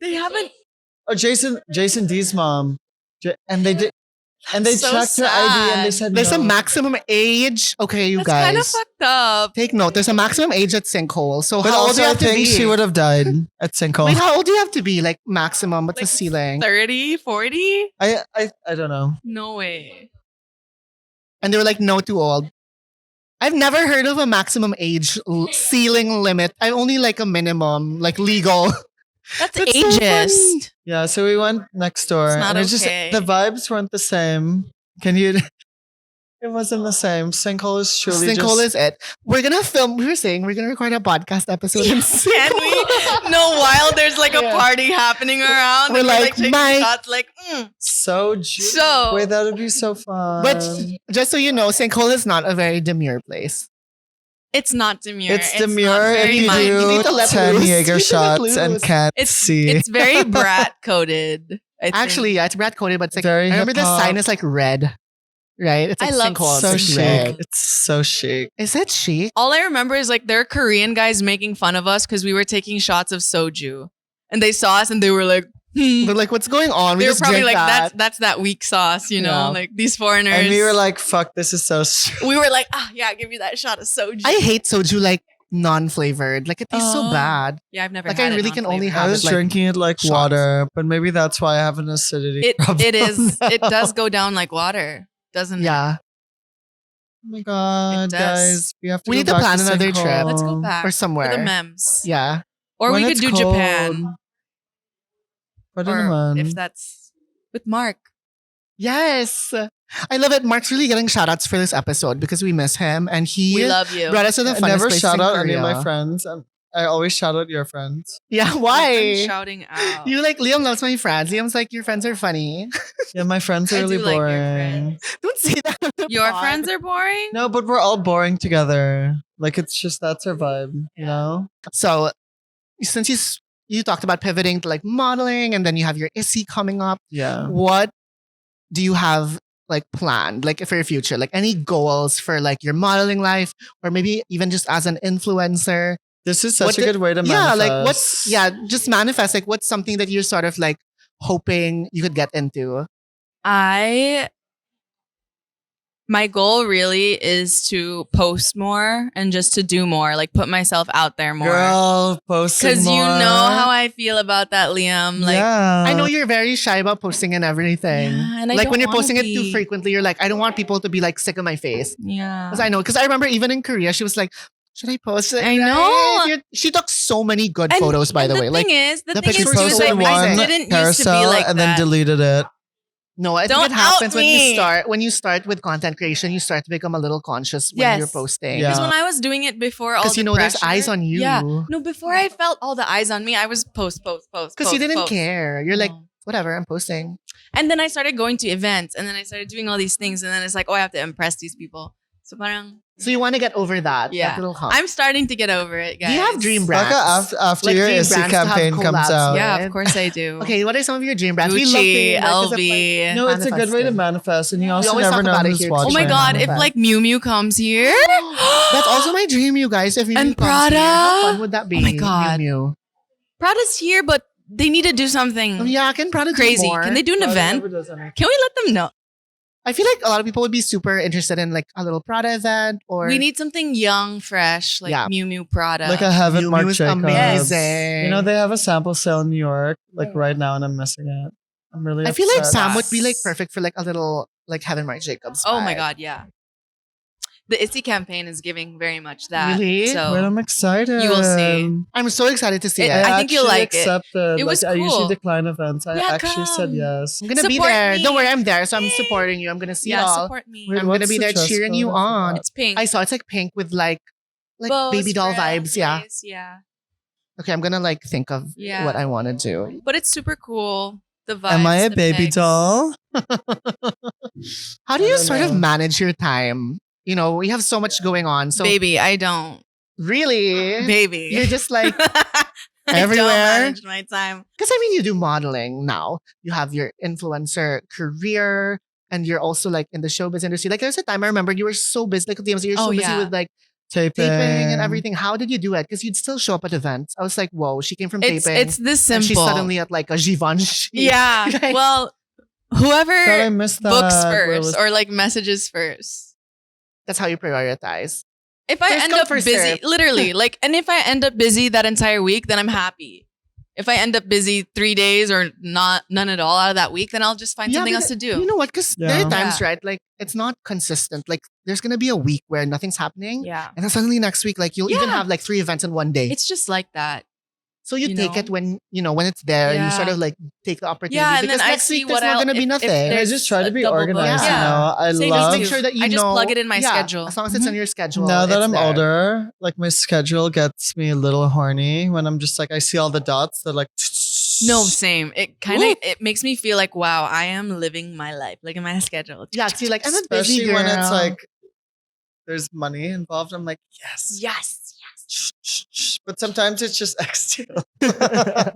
They haven't. Or Jason D's mom. And they did, and they So checked her ID and they sad. said There's a no. maximum age. Okay, you That's kind of guys. fucked up. Take note. There's a maximum age at Sinkhole. So But how old do also, you I have to be? think she would have died at Sinkhole. Wait, how old do you have to be? Like maximum? What's the Like ceiling? 30, 40? I don't know. No way. And they were like, no, too old. I've never heard of a maximum age ceiling limit. I'm only like a minimum, like legal. That's That's so ageist. Yeah, so we went next door, It's not and it's okay. just the vibes weren't the same. Can you? It wasn't the same. Sinkhole is truly Sinkhole just. is it. We're gonna film. We were saying we're gonna record a podcast episode. In Can Sinkhole. we? No, while there's like a Yeah. party happening around, We're and like, taking Mike. shots, like, So So- wait, that would be so fun. But just so you know, Sinkhole is not a very demure place. it's not demure. it's not demure if very you mindful. You need to do let 10 loose. You Jaeger need to let shots and loose. can't It's see. it's very brat coded. Actually, yeah, it's Brad coded, but it's like Very I remember the hip-hop. sign is like red, right? It's like I love Sinkhole. so It's chic. like red. It's so chic. Is it chic? all I remember is like there are Korean guys making fun of us because we were taking shots of soju, and they saw us and they were like, They're like, what's going on? We they were just probably drink like, that. that's that weak sauce, you know, Yeah. like these foreigners. And we were like, fuck, this is so str-" we were like, yeah, give me that shot of soju. I hate soju like non-flavored. Like it tastes so Oh. bad. yeah, I've never. Like, had I it really can only non-flavored. I have was it, like, drinking it like shots. water, but maybe that's why I have an acidity problem. It is. It now. does go down like water, doesn't it? Yeah. Oh my god, does. guys, we have to. We go need to back plan another Sinkhole. trip. Let's go back Or for somewhere. the memes. Yeah. Or When we could it's do cold. Japan. Pwede Or naman. if that's with Mark. Yes. I love it. Mark's really getting shout outs for this episode because we miss him and he We love you. brought us to the I funnest never places shout in out any of Korea. my friends. I always shout out your friends. Yeah, I'm why? shouting out. You like Liam loves my friends. Liam's like, your friends are funny. Yeah, my friends are I really do like your boring. friends. Don't say that. on the Your pod. friends are boring? No, but we're all boring together. Like it's just that's our vibe, you know? So, since you you talked about pivoting to like modeling, and then you have your ISI coming up. Yeah. What do you have like planned, like for your future? Like any goals for like your modeling life, or maybe even just as an influencer? This is What such a the- good way to Yeah, manifest. like what's just manifest. Like what's something that you're sort of like hoping you could get into? My goal really is to post more and just to do more, like put myself out there more. Girl, posting Because more. you know how I feel about that, Liam. Like, yeah. I know you're very shy about posting and everything. Yeah, and I like don't when you're wanna posting it too be. frequently, you're like, I don't want people to be like sick of my face. yeah. Because I know, because I remember even in Korea, she was like, should I post it? I know. She took so many good And- photos, by and the way. Like, the the thing She is, pictures too, were is so I amazing. didn't carousel used to be like and that. then deleted it. no, I think Don't it happens out when me. you start with content creation, you start to become a little conscious when Yes. you're posting. Yeah. Because when I was doing it before, all Because the you know there's pressure- eyes on you. Yeah. No, before I felt all the eyes on me, I was post. Because you didn't post. care. You're like, No. whatever, I'm posting. And then I started going to events, and then I started doing all these things, and then it's like, oh, I have to impress these people. So parang, So you want to get over that. Yeah. That little hump. I'm starting to get over it, guys. Do you have dream brands? Baka after Like your dream ISI brands to have campaign comes collabs out. with. Yeah, of course I do. Okay, what are some of your dream brands? We love Gucci, hearing that 'cause of, like, LV. No, it's a good way to Manifesting. manifest, and you also always never talk know about it who's here. watching. Oh my god, if Manifest. like Miu Miu comes here. That's also my dream, you guys. If you And comes here, how Prada? fun would that be? Oh my God. Miu Miu. Prada's here, but they need to do something Oh, yeah, can Prada do crazy. more? Can they do an Prada event? never does anything. Can we let them know? I feel like a lot of people would be super interested in like a little Prada event, or We need something young, fresh, like Yeah. Miu Miu Prada. Like a Heaven Miu Marc Miu is Jacobs. amazing. You know, they have a sample sale in New York, like right now, and I'm missing it. I'm really I feel like upset. Sam would be like perfect for like a little like Heaven Marc Jacobs. Oh my vibe. god, yeah. The ISI campaign is giving very much that. Really? So Wait, I'm excited. You will see. I'm so excited to see It- it. I think you'll actually like it. accepted. It was I usually cool. decline events. I Yeah, actually said come. yes. I'm gonna be Support there. me. Don't worry, I'm there. So I'm Yay. supporting you. I'm gonna see it yeah, all. support me. Wait, I'm gonna what's be the there dress cheering code? you I on. forgot. It's pink. I saw it's like pink with like Bows, baby doll friends, vibes. Yeah. lace, yeah. Okay, I'm gonna like think of Yeah. what I want to do. But it's super cool. The vibes. Am I a the baby pegs. doll? How do I you don't sort of know. manage your time? You know, we have so much going on. So Baby, I don't. really, Baby. you're just like I everywhere. don't manage my time. because I mean, you do modeling now. You have your influencer career, and you're also like in the showbiz industry. Like there's a time I remember you were so busy. Like DMZ, you're so Oh, busy yeah. with like Taping. taping and everything. How did you do it? Because you'd still show up at events. I was like, whoa, she came from It's taping. this and simple. she's suddenly at like a Givenchy. yeah. Like- Well, God, I whoever missed that. books Where first was- or like messages first. That's how you prioritize. If I First end come, up first busy, serve. literally, like, and if I end up busy that entire week, then I'm happy. If I end up busy 3 days or none at all out of that week, then I'll just find something else to do. You know what? Because there Yeah. are times, Yeah. right? Like it's not consistent. Like there's gonna be a week where nothing's happening. yeah. And then suddenly next week, like you'll even Yeah. have like 3 events in one day. It's just like that. So you you take know? it when when it's there. You Yeah. sort of like take the opportunity. Yeah, and because then I next see week there's what not else. gonna be nothing. I there's just try to a be double book. organized, Yeah. you know. I Same as love me. Make sure that you I just know. plug it in my yeah, schedule. As long as it's Mhm. on your schedule. now that it's I'm there. older, like my schedule gets me a little horny when I'm just like I see all the dots. They're like No, same. It kind of it makes me feel like wow, I am living my life. Look at my schedule. Yeah, see, like I'm a busy especially girl. when it's like there's money involved. I'm like yes. yes. But sometimes it's just X deal.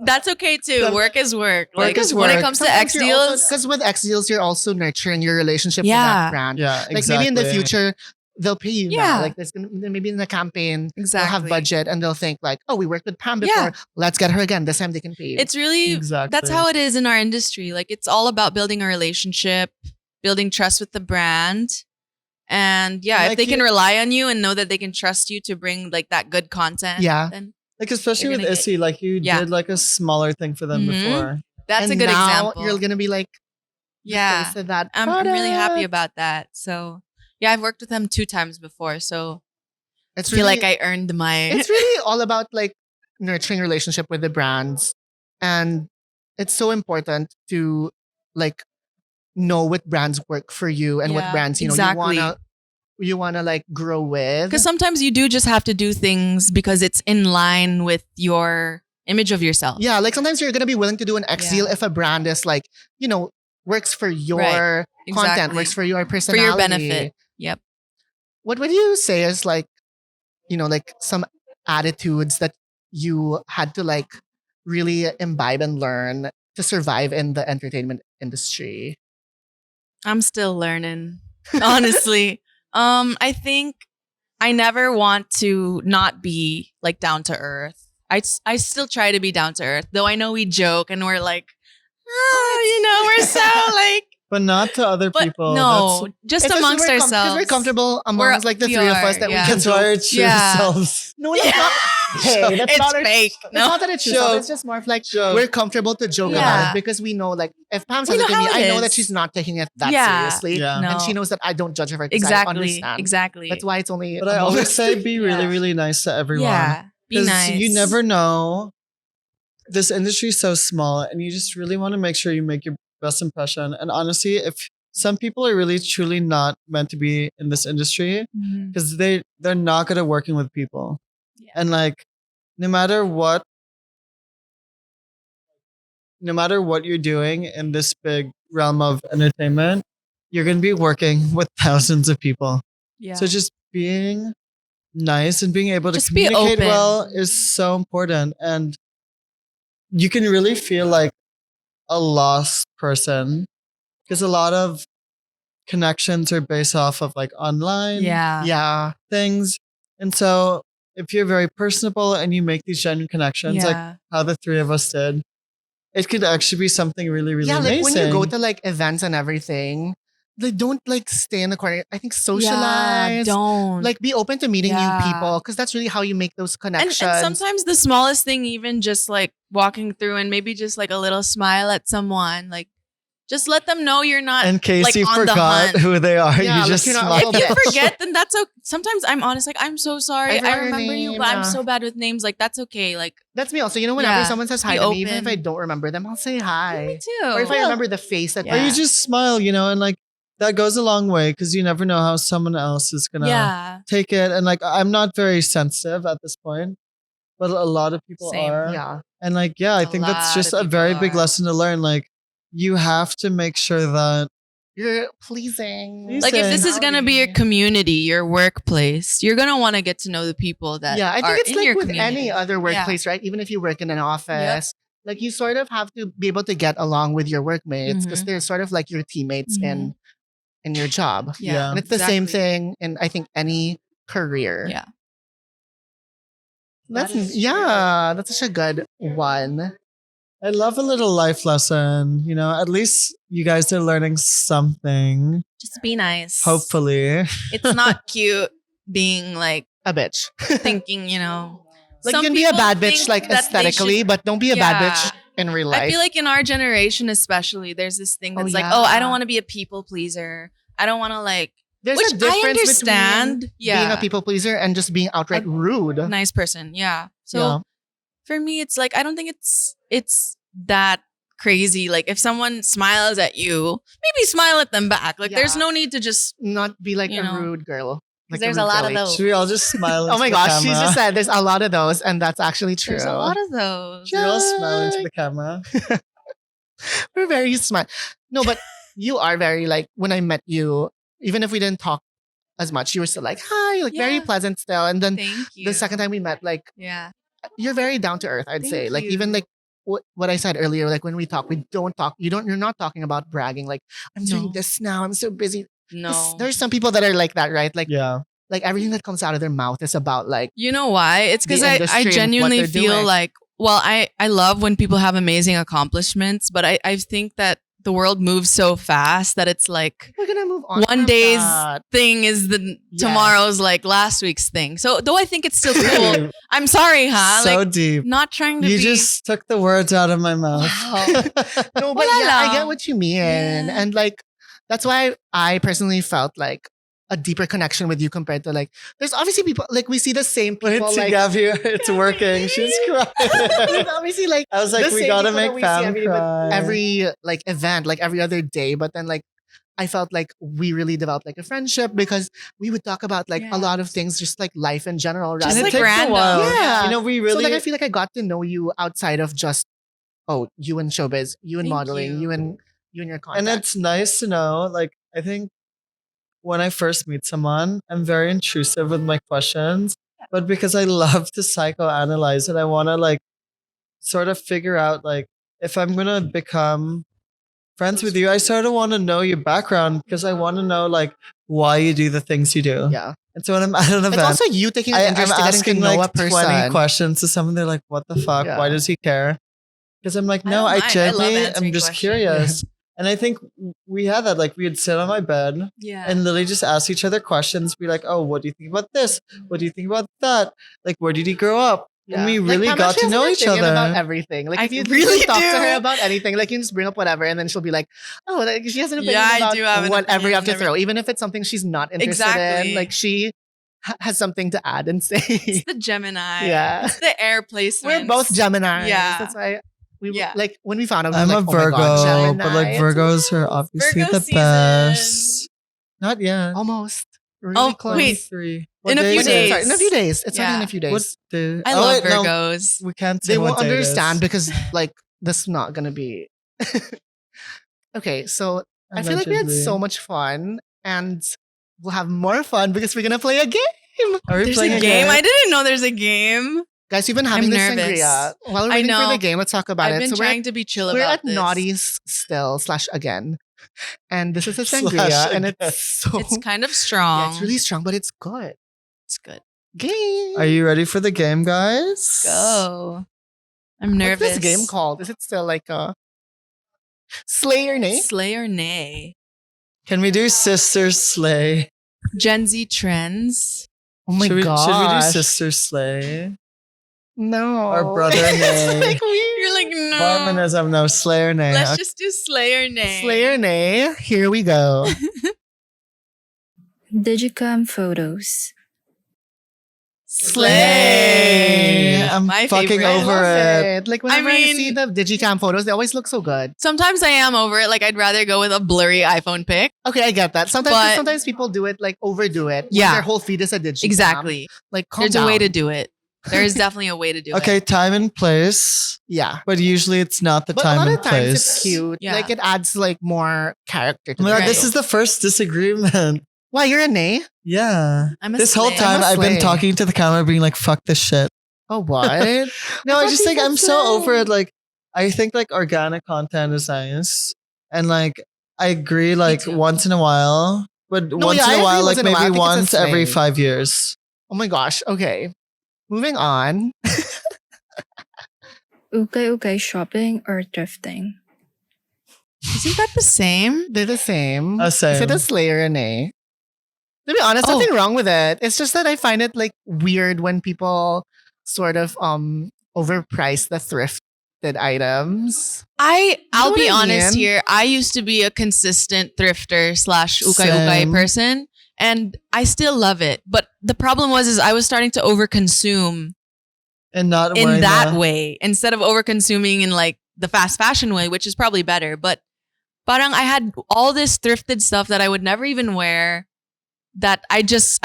That's okay too. Work is work. Like is when it work. comes to X deals, because with X deals, you're also nurturing your relationship with Yeah. that brand. Yeah, Like maybe in the exactly. future they'll pay you. Yeah. Now. Like there's gonna maybe in the campaign they'll exactly. have budget and they'll think like, oh, we worked with Pam before. Yeah. Let's get her again. This time they can pay you. It's really Exactly. that's how it is in our industry. Like it's all about building a relationship, building trust with the brand. And yeah, Like if they can you- rely on you and know that they can trust you to bring like that good content, Yeah. then Like especially You're with gonna get- ISI, like you Yeah. did like a smaller thing for them Mhm. before. that's and a good now example. You're gonna be like, the yeah. face of that. I'm really happy product. about that. So yeah, I've worked with them 2 times before. So It's I feel really, like I earned my it's really all about like nurturing relationship with the brands, and it's so important to like know what brands work for you and what Yeah, brands exactly. you wanna like grow with. because sometimes you do just have to do things because it's in line with your image of yourself. Yeah, like sometimes you're gonna be willing to do an X Yeah. deal if a brand is like, works for your content, Exactly. works for your For personality. your benefit. Yep. What would you say is like, like some attitudes that you had to like really imbibe and learn to survive in the entertainment industry? I'm still learning, honestly. I think I never want to not be like down to earth. I still try to be down to earth, though I know we joke and we're like, we're so like, But not to other but people. no, just It's amongst because ourselves. we're comfortable amongst like the we three of are, us that yeah. we can That's why our joke. true Yeah. selves. No, that's not. Hey, that's It's not our, fake. It's No, not that it's true. Joke. It's just more of like Joke. we're comfortable to joke about Yeah. it because we know like if Pam We says know it to me, how it I know that is. she's not taking it that Yeah. seriously. Yeah. No. And she knows that I don't judge her for it 'cause I exactly, understand. exactly. That's why it's only. But I among always us. say be really, Yeah. really nice to everyone. Yeah, be 'Cause nice. you never know. This industry is so small, and you just really want to make sure you make your best impression. And honestly, if some people are really truly not meant to be in this industry, Mhm. because they're not good at working with people, Yeah. and like no matter what you're doing in this big realm of entertainment, you're going to be working with thousands of people. Yeah. So just being nice and being able to Just be communicate open. well is so important. And you can really feel like a lost person because a lot of connections are based off of like online yeah. Yeah. things. And so if you're very personable and you make these genuine connections, like Yeah. how the three of us did, it could actually be something really, really Yeah, like amazing. when you go to like events and everything, like don't like stay in the corner. I think Yeah, socialize. don't. Like be open to meeting Yeah. new people because that's really how you make those and connections. sometimes the smallest thing, even just like walking through and maybe just like a little smile at someone, like just let them know you're not. in case like, you on the forgot hunt. who they are, Yeah, you like just you're not smile. If you bitch. forget, then that's okay. Sometimes I'm honest, like I'm so sorry. I forgot I your remember you, name, but I'm yeah. so bad with names. Like that's okay. Like That's me also. You know, whenever Yeah, someone says just hi be to me, even if open. I don't remember them, I'll say hi. me too. Or if I Yeah. remember the face that Yeah. Or you just smile, and like that goes a long way because you never know how someone else is gonna yeah. take it. And like I'm not very sensitive at this point, but a lot of people Same. are. Yeah. And like, yeah, I A think that's lot just of a very people big are. lesson to learn. Like you have to make sure that You're pleasing. Like if this is gonna be your Howdy. community, your workplace, you're gonna want to get to know the people that Yeah, I are think it's in like your with community. any other workplace, right? Even if you work in an office, like you sort of have to be able to get along with your workmates because Mhm. they're sort of like your teammates in your job. Yeah. And it's the same exactly. thing in I think any career. Yeah. That's That is yeah, that's such a good one. I love a little life lesson. At least you guys are learning something. Just be nice. Hopefully. It's not cute being like A bitch. thinking, Like some you can be a people bad bitch think like that they aesthetically, should- but don't be a bad Yeah. bitch in real life. I feel like in our generation especially, there's this thing Oh, that's like, oh, I yeah. don't want to be a people pleaser. I don't want to like There's which a difference I understand. between Yeah. being a people pleaser and just being outright rude. nice person. Yeah. So Yeah. for me, it's like I don't think it's that crazy. Like if someone smiles at you, maybe smile at them back. Like there's Yeah. no need to just Not be like You a know. rude girl. Like there's rude a lot girly. of those. Should we all just smile into Oh my the gosh, she camera? just said there's a lot of those, and that's actually true. There's a lot of those. Should we all smile into the camera? We're very smart. No, but you are very like when I met you, even if we didn't talk as much, you were still like, hi, like very Yeah. pleasant still. And then Thank you. the second time we met, like Yeah. you're very down to earth, I'd Thank say. Like even you. like what I said earlier, like when we talk, we don't talk, you're not talking about bragging, like I'm doing No. this now, I'm so busy. 'Cause No. there's some people that are like that, right? Like Yeah. like everything that comes out of their mouth is about like You know why? It's because the I industry and what genuinely they're feel doing. like, well, I love when people have amazing accomplishments, but I think that the world moves so fast that it's like we're gonna move on. one from day's that. thing is the Yes. tomorrow's like last week's thing. So though I think it's still cool, I'm sorry, huh? So like deep. not trying to You be just took the words out of my mouth. Wow. No, but Wala yeah, I lang. get what you mean. Yeah. And like that's why I personally felt like a deeper connection with you compared to like there's obviously people like we see the same Wait, people see, like Gabbie, it's working. She's there's crying. obviously like I was like, the we same gotta people that make we see Pam every, cry. every like event, like every other day. But then like I felt like we really developed like a friendship because we would talk about like Yeah. a lot of things, just like life in general. Just And it like takes random. a while. Yeah. We So really like I feel like I got to know you outside of just you in showbiz, you in Thank modeling, you. you in your content. and it's nice to know, like, I think when I first meet someone, I'm very intrusive with my questions, but because I love to psychoanalyze it, I want to like sort of figure out like if I'm gonna become friends with you, I sort of want to know your background because I want to know like why you do the things you do. Yeah. And so when I'm at an It's event, also you taking an I'm interest to getting to asking know a like 20 person. questions to someone. They're like, "What the fuck? Yeah. Why does he care?" Because I'm like, I no, don't I mind. I love genuinely am answering just questions. curious. And I think we had that. Like we'd sit on my bed Yeah. and literally just ask each other questions. Be like, "Oh, what do you think about this? What do you think about that? Like, where did he grow up?" And we really Pam got actually to has know an each opinion about other. everything. Like I if you really talk to do. her about anything, like you can just bring up whatever, and then she'll be like, "Oh, like, she has an opinion Yeah, I about do have an whatever you have opinion to on throw, even if it's something she's not interested in. Exactly. Like she has something to add and say." It's the Gemini. Yeah. It's the air placement. We're both Gemini. Yeah. That's why we Yeah. like when we found out. I'm we a were like, "Oh my God, Virgo, Gemini." but like It's Virgos are nice. obviously Virgo the season. best. Not yet. Almost. Really Oh, close. wait. 23. In a day few is it? days. Sorry, in a few days. It's starting in Yeah. a few What days. day? I Oh, love wait, no, Virgos. we can't say They what won't day it understand is. because like this is not gonna be okay. So I feel like we had so Allegedly. much fun, and we'll have more fun because we're gonna play a game. Are we There's playing a game. I didn't know there's a game. Guys, we've been having I'm this nervous. sangria. While we're I waiting for the know. game, let's talk about I've it. been So trying to be chill we're about at this. Naughty's still / again. And this is a Slash sangria, and again. it's so It's kind of strong. yeah, it's really strong, but it's good. It's good. Game. Are you ready for the game, guys? Go. I'm nervous. What's this game called? Is it still like a Slay or Nay? Slay or nay? Can we do Sister Slay? Gen Z trends. Oh my Should we do gosh. Sister Slay? No. Or Brother It's Nay? like weird. You're like, no. Mormonism, no. Slay or Nay. Let's just do slay or nay. Slay or Nay. Here we go. Digicam photos. Slay. I'm My fucking favorite. I over love it. it. Like whenever I mean- see the digicam photos, they always look so good. Sometimes I am over it. Like I'd rather go with a blurry iPhone pic. Okay, I get that. Sometimes But- sometimes people do it like overdo it. when Yeah. their whole feed is a digicam. Exactly. Like calm There's down. a way to do it. There is definitely a way to do Okay, it. time and place. Yeah. But usually it's not the But time a lot and of times place. it's cute. Yeah. Like it adds like more character to Oh my the God, this photo. is the first disagreement. Why you're a Nay? Yeah. I'm a This whole slay. time I'm a I've been slay. talking to the camera being like, fuck this shit. Oh what? No, I just think people I'm so say. over it. Like, I think like organic content is nice. And like, I agree like too. once in a while. But once yeah, I in a agree while, once like in a while. I maybe think it's a once every slay. 5 years. Oh my gosh. Okay. Moving on. Ukay-ukay shopping or thrifting? Isn't that the same? They're the same. Same. Is it a Slay or a Nay? To be honest, Oh. nothing wrong with it. It's just that I find it like weird when people sort of overprice the thrifted items. I'll know be what I honest mean? here. I used to be a consistent thrifter / ukay-ukay Same. person. And I still love it. But the problem is I was starting to overconsume And not in wearing that the- way instead of overconsuming in like the fast fashion way, which is probably better. But parang I had all this thrifted stuff that I would never even wear that I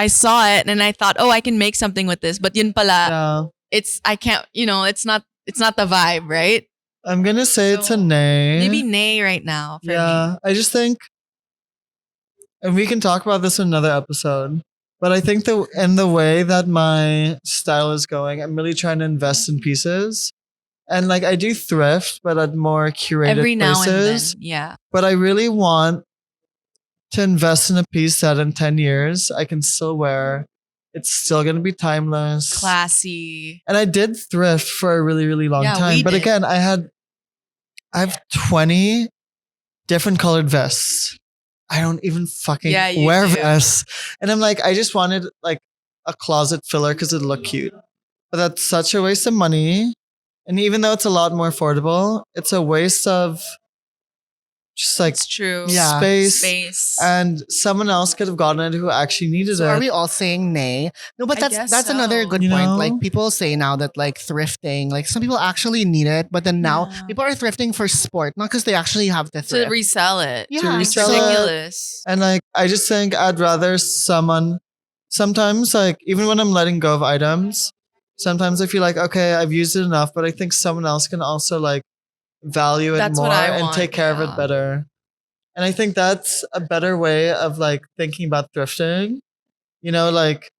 saw it and I thought, oh, I can make something with this. But yun pala, Yeah. I can't, it's not the vibe, right? I'm gonna say it's a So, nay. Maybe nay right now for me. Yeah, I just think, and we can talk about this in another episode. But I think in the way that my style is going, I'm really trying to invest in pieces, and like I do thrift, but at more curated Every now places. and then. Yeah. But I really want to invest in a piece that in 10 years I can still wear. It's still gonna be timeless. Classy. And I did thrift for a really, really long Yeah, time. we But did. again, I have 20 different colored vests. I don't even fucking Yeah, you wear do. vests. And I'm like, I just wanted like a closet filler because it looked cute. But that's such a waste of money. And even though it's a lot more affordable, it's a waste of just like It's true. Yeah. Space. and someone else could have gotten it who actually needed So it. are we all saying nay? No, but I that's guess another so. good You point. know? Like people say now that like thrifting, like some people actually need it, but then now Yeah. people are thrifting for sport, not because they actually have to To thrift. resell it. Yeah, It's resell it. ridiculous. And like, I just think I'd rather sometimes like, even when I'm letting go of items, sometimes I feel like, okay, I've used it enough, but I think someone else can also like value it That's more what I and want, take care of yeah. it better. And I think that's a better way of like thinking about thrifting. You know, like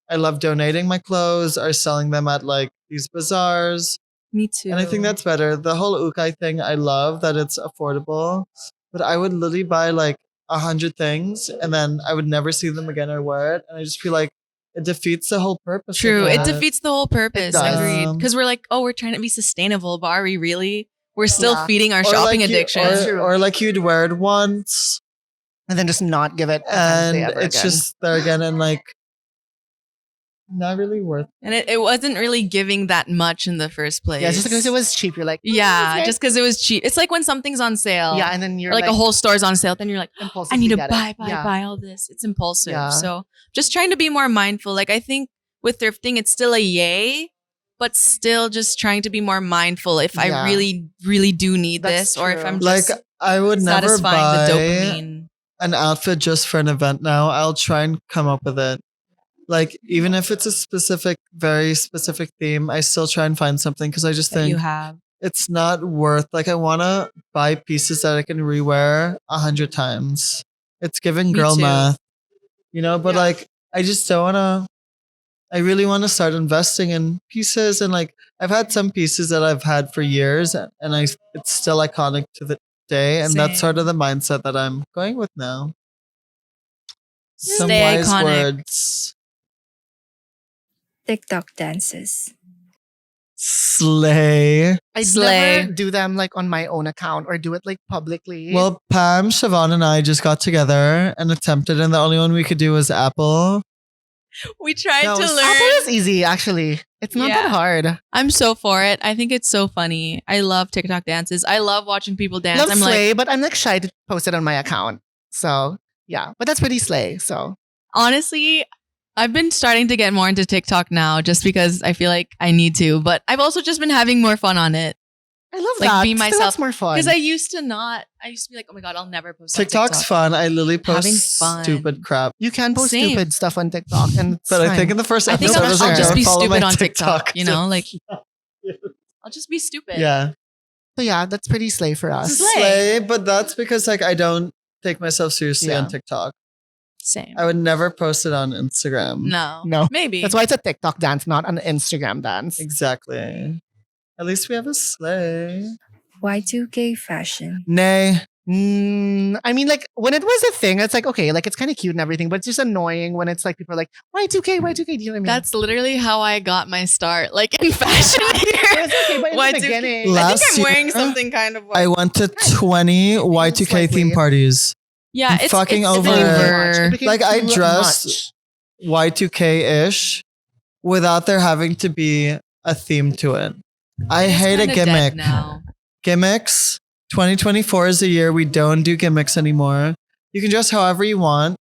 I love donating my clothes or selling them at like these bazaars. Me too. And I think that's better. The whole ukay thing, I love that it's affordable, but I would literally buy like 100 things and then I would never see them again or wear it. And I just feel like it defeats the whole purpose. of True. It it. defeats the whole purpose. does. Agreed. Because we're like, oh, we're trying to be sustainable, but are we really? We're still Yeah. feeding our Or shopping like addiction. or like you'd wear it once And then just not give it and ever it's again. just there again and like not really worth And it wasn't really giving that much in the first place. Yeah, just because it was cheap, you're like, Yeah, okay. just because it was cheap. It's like when something's on sale. yeah, and then you're Or like a whole store's on sale, then you're like, impulsive. I need to get buy it. Yeah. buy all this. It's impulsive. Yeah. So just trying to be more mindful. Like I think with thrifting, it's still a yay, but still just trying to be more mindful if Yeah. I really, really do need That's this or if true. I'm like just I would never satisfying buy the dopamine. an outfit just for an event now. I'll try and come up with it. Like even if it's a specific, very specific theme, I still try and find something because I just That you think have. it's not worth. Like I want to buy pieces that I can rewear 100 times. It's giving Me girl too. math, you know. But Yeah. like I just don't want to. I really want to start investing in pieces, and like I've had some pieces that I've had for years, and it's still iconic to the day, and that's sort of the mindset that I'm going with now. Some Stay wise iconic. words. TikTok dances. Slay. I Slay. never do them like on my own account or do it like publicly. Well, Pam, Siobhan, and I just got together and attempted, and the only one we could do was Apple. We tried No, to it's- learn. Apple is easy, actually. It's not Yeah. that hard. I'm so for it. I think it's so funny. I love TikTok dances. I love watching people dance. Love I'm slay, like, but I'm like shy to post it on my account. So yeah, but that's pretty slay. So honestly, I've been starting to get more into TikTok now just because I feel like I need to, but I've also just been having more fun on it. I love Like, that. be Still, myself. that's more fun. Because I used to be like, oh my God, I'll never post on TikTok's TikTok. fun. I literally Having post fun. stupid crap. You can post Same. stupid stuff on TikTok, and it's But I think fine. in the first I think episode, I'll, I was I'll like, just don't be follow stupid my on TikTok, you know? Like, Yeah. I'll just be stupid. Yeah. So yeah, that's pretty slay for us. Slay. Slay, but that's because like I don't take myself seriously Yeah. on TikTok. Same. I would never post it on Instagram. No. No. Maybe. That's why it's a TikTok dance, not an Instagram dance. Exactly. At least we have a slay. Y2K fashion. Nay. I mean, like when it was a thing, it's like okay, like it's kind of cute and everything, but it's just annoying when it's like people are like Y2K, Y2K. Do you know what I mean? That's literally how I got my start, like in fashion It's here. okay, but in Y2K. the beginning, I think Last I'm wearing year, something kind of. I went to 20 Y2K Slightly. theme parties. Yeah, I'm it's fucking it's over It it. became Like, I too dressed- much. Y2K-ish without there having to be a theme to it. I It's hate a kinda dead gimmick. now. Gimmicks. 2024 is the year we don't do gimmicks anymore. You can dress however you want.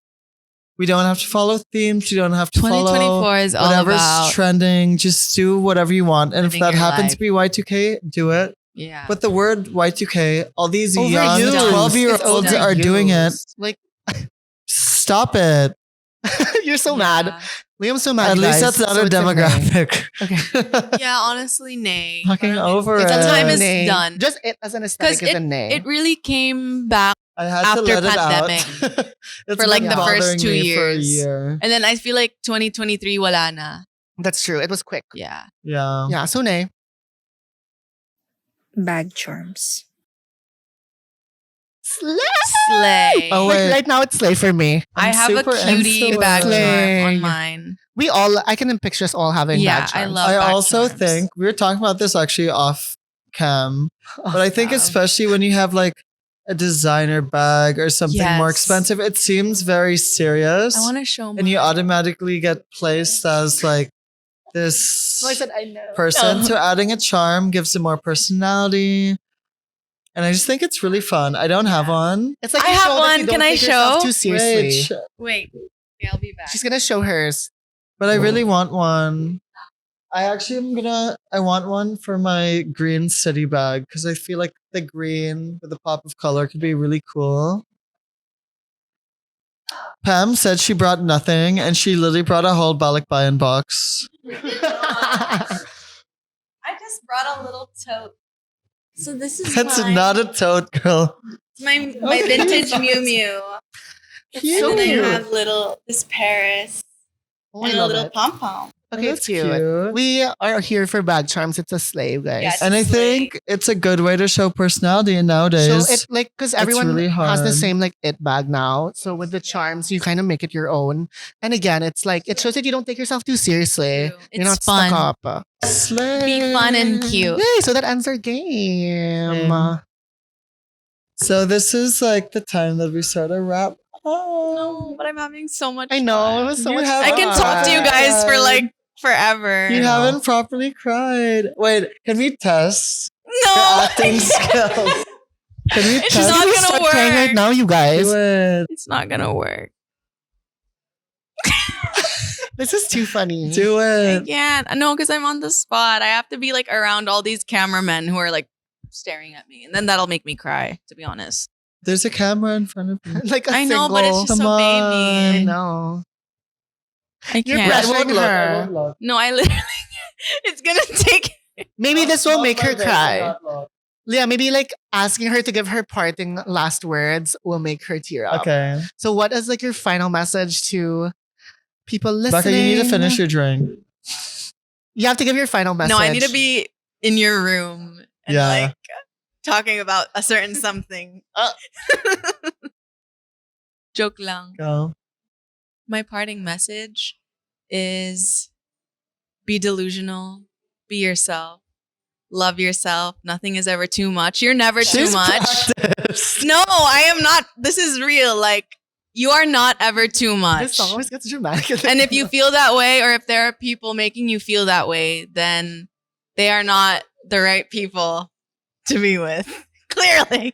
We don't have to follow themes. You don't have to follow 2024 is all whatever's about. trending. Just do whatever you want. And if living that your happens life. to be Y2K, do it. Yeah. But the word Y2K, all these young Overused. 12-year-olds It's are doing it. overused. Like Stop it. you're so mad. Yeah. Liam's so mad. At least guys, that's not so our it's okay. demographic. Okay. Yeah, honestly, nay. Fucking over It's it. a time is Nay. done. Just it as an aesthetic is a nay. It really came back, I had after to let pandemic. it out. It's For, like, been the first bothering 2 me for a years. year. and then I feel like 2023 wala na. That's true. It was quick. Yeah. Yeah. Yeah, so nay. Bag charms. Slay. Oh, Like wait. right now it's slay for me. I I'm have a super cutie into bag it. charm on Slay. mine. I can picture us all having Yeah, bag I charms. love I bag also charms. think we were talking about this actually off cam, but I think Yeah. especially when you have like a designer bag or something more Yes. expensive, it seems very serious. I want to show and you mine. automatically get placed as like this So I said I know. person. No. So adding a charm gives it more personality. And I just think it's really fun. I don't have one. It's like I you have show that one. you Can don't I take yourself show? too seriously. Wait. Okay, I'll be back. She's gonna show hers. But I really want one. I want one for my green city bag because I feel like the green with the pop of color could be really cool. Pam said she brought nothing and she literally brought a whole balikbayan box. I just brought a little tote. So this is That's not a tote, girl. my Okay. vintage Mew Mew. Cute. And then I have this Paris. Oh, and I a love little it. pom pom. Okay, That's cute. cute. We are here for bag charms. It's a slave, guys. Yes. And I think it's a good way to show personality nowadays. So it like because everyone really has the hard. same like it bag now. So with the charms, you kind of make it your own. And again, it's like it shows that you don't take yourself too seriously. True. You're not It's fun. stuck up. Slay. Be fun and cute. Yay! So that ends our game. So this is like the time that we sort of wrap up. No, but I'm having so much I know fun. it was so You much. have- I can fun. talk to you guys for like forever. You know. haven't properly cried. Wait, can we test your No, acting skills? Can we It's test? not Can we gonna start playing work. right now, you guys. Do it. it's not gonna work. This is too funny. Do I it. can't. No, because I'm on the spot. I have to be like around all these cameramen who are like staring at me, and then that'll make me cry. To be honest, There's a camera in front of you. Like a I know, but it's just Come so on. I baby. know. I You're can't. pressuring her. No, I literally. It's gonna take. Maybe this will make her cry. Yeah, maybe like asking her to give her parting last words will make her tear up. Okay. So what is like your final message to people listening? Becca, you need to finish your drink. You have to give your final message. No, I need to be in your room and Yeah. like talking about a certain something. Joke lang. Go. My parting message is be delusional, be yourself, love yourself. Nothing is ever too much. You're never too She's much. practiced. No, I am not. This is real. Like, you are not ever too This much. song always gets dramatic. And if you feel that way, or if there are people making you feel that way, then they are not the right people to be with. Clearly.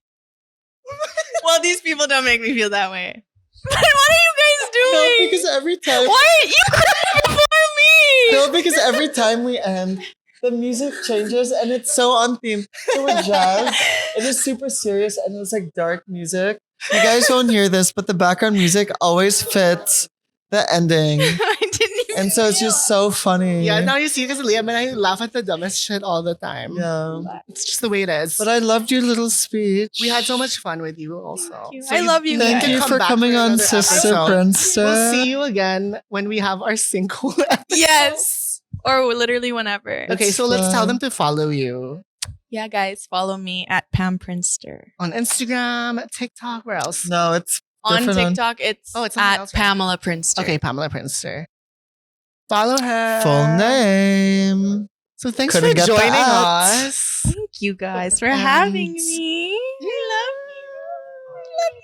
Well, these people don't make me feel that way. But what are you guys No, doing? because every time. Why are you crying before me? No, because every time we end, the music changes and it's so on theme. So with jazz, it is super serious and it's like dark music. You guys won't hear this, but the background music always fits the ending. I didn't even And so it's just so funny. yeah, now you see because Liam and I laugh at the dumbest shit all the time. Yeah. It's just the way it is. But I loved your little speech. we had so much fun with you also. you. I love you Thank guys. you come for back coming for on, another Sister episode. Prinster. We'll see you again when we have our single episode. Yes. Or literally whenever. Okay, It's so let's tell fun. them to follow you Yeah, guys, follow me at Pam Prinster. on Instagram, TikTok, where else? No, it's On different on TikTok, it's Oh, it's something at else, right? Pamela Prinster. Okay, Pamela Prinster. Follow her. full name. So thanks Couldn't for get joining that. us. Thank you guys for And- having me. I love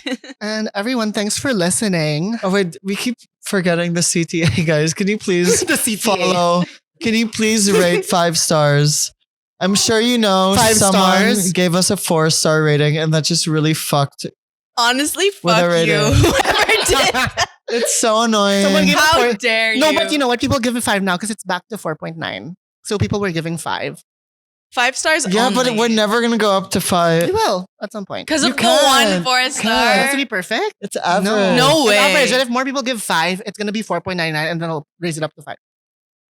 you. And everyone, thanks for listening. Oh wait, we keep forgetting the CTA, guys. Can you please The CTA. follow? Can you please rate 5 stars? I'm sure you know 5 someone stars? gave us a 4-star rating, and that just really fucked. Honestly, With a fuck you. rating. Whoever did. It's so annoying. Someone gave- How four- dare you? No, but you know what? People give it 5 now because it's back to 4.9. So people were giving 5. 5 stars yeah, only. but we're never gonna go up to 5. We will at some point. Because You of the one can't. 4-star. It has to be perfect. It's average. No It's way. average. And if more people give 5, it's gonna be 4.99, and then I'll raise it up to 5.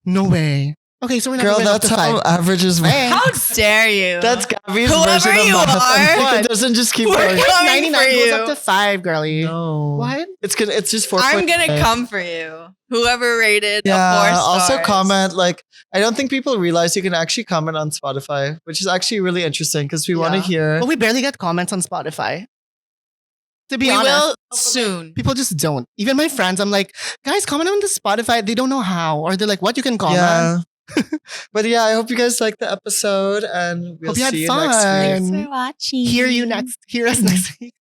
No way. Okay, so we're never Girl, going up that's to how 5. averages work. Hey. How dare you? That's Gabbie's Whoever version of you math. are. It doesn't just keep We're going. coming 99 for goes you. up to 5, girly. No. What? It's just 4. I'm gonna come for you. Whoever rated a 4 Yeah. stars. Also comment, like, I don't think people realize you can actually comment on Spotify, which is actually really interesting because we want to Yeah. hear. But we barely get comments on Spotify. To be We honest. will soon. People just don't. Even my friends, I'm like, guys, comment on the Spotify. They don't know how. Or they're like, what? You can comment? Yeah. But yeah, I hope you guys liked the episode and we'll Hope you had see you fun. next week. Thanks for watching. Hear us next week.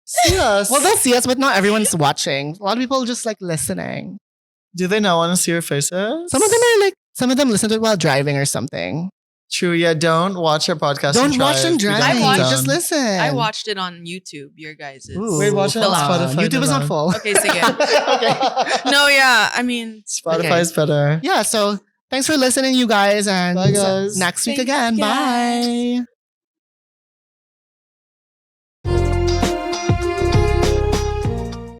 See us. Well, they'll see us, but not everyone's watching. A lot of people just like listening. Do they not want to see your faces? Some of them listen to it while driving or something. True, yeah, don't watch our podcast. Don't and watch them We drive. I watch- Just listen. I watched it on YouTube. Your guys' Ooh. Wait, watch it on Fill out. Spotify. YouTube is not full. Okay, so yeah. Okay. No, yeah. I mean, Spotify's better. Yeah, so thanks for listening, you guys. And Bye, guys. next week Thanks, again. guys. Bye.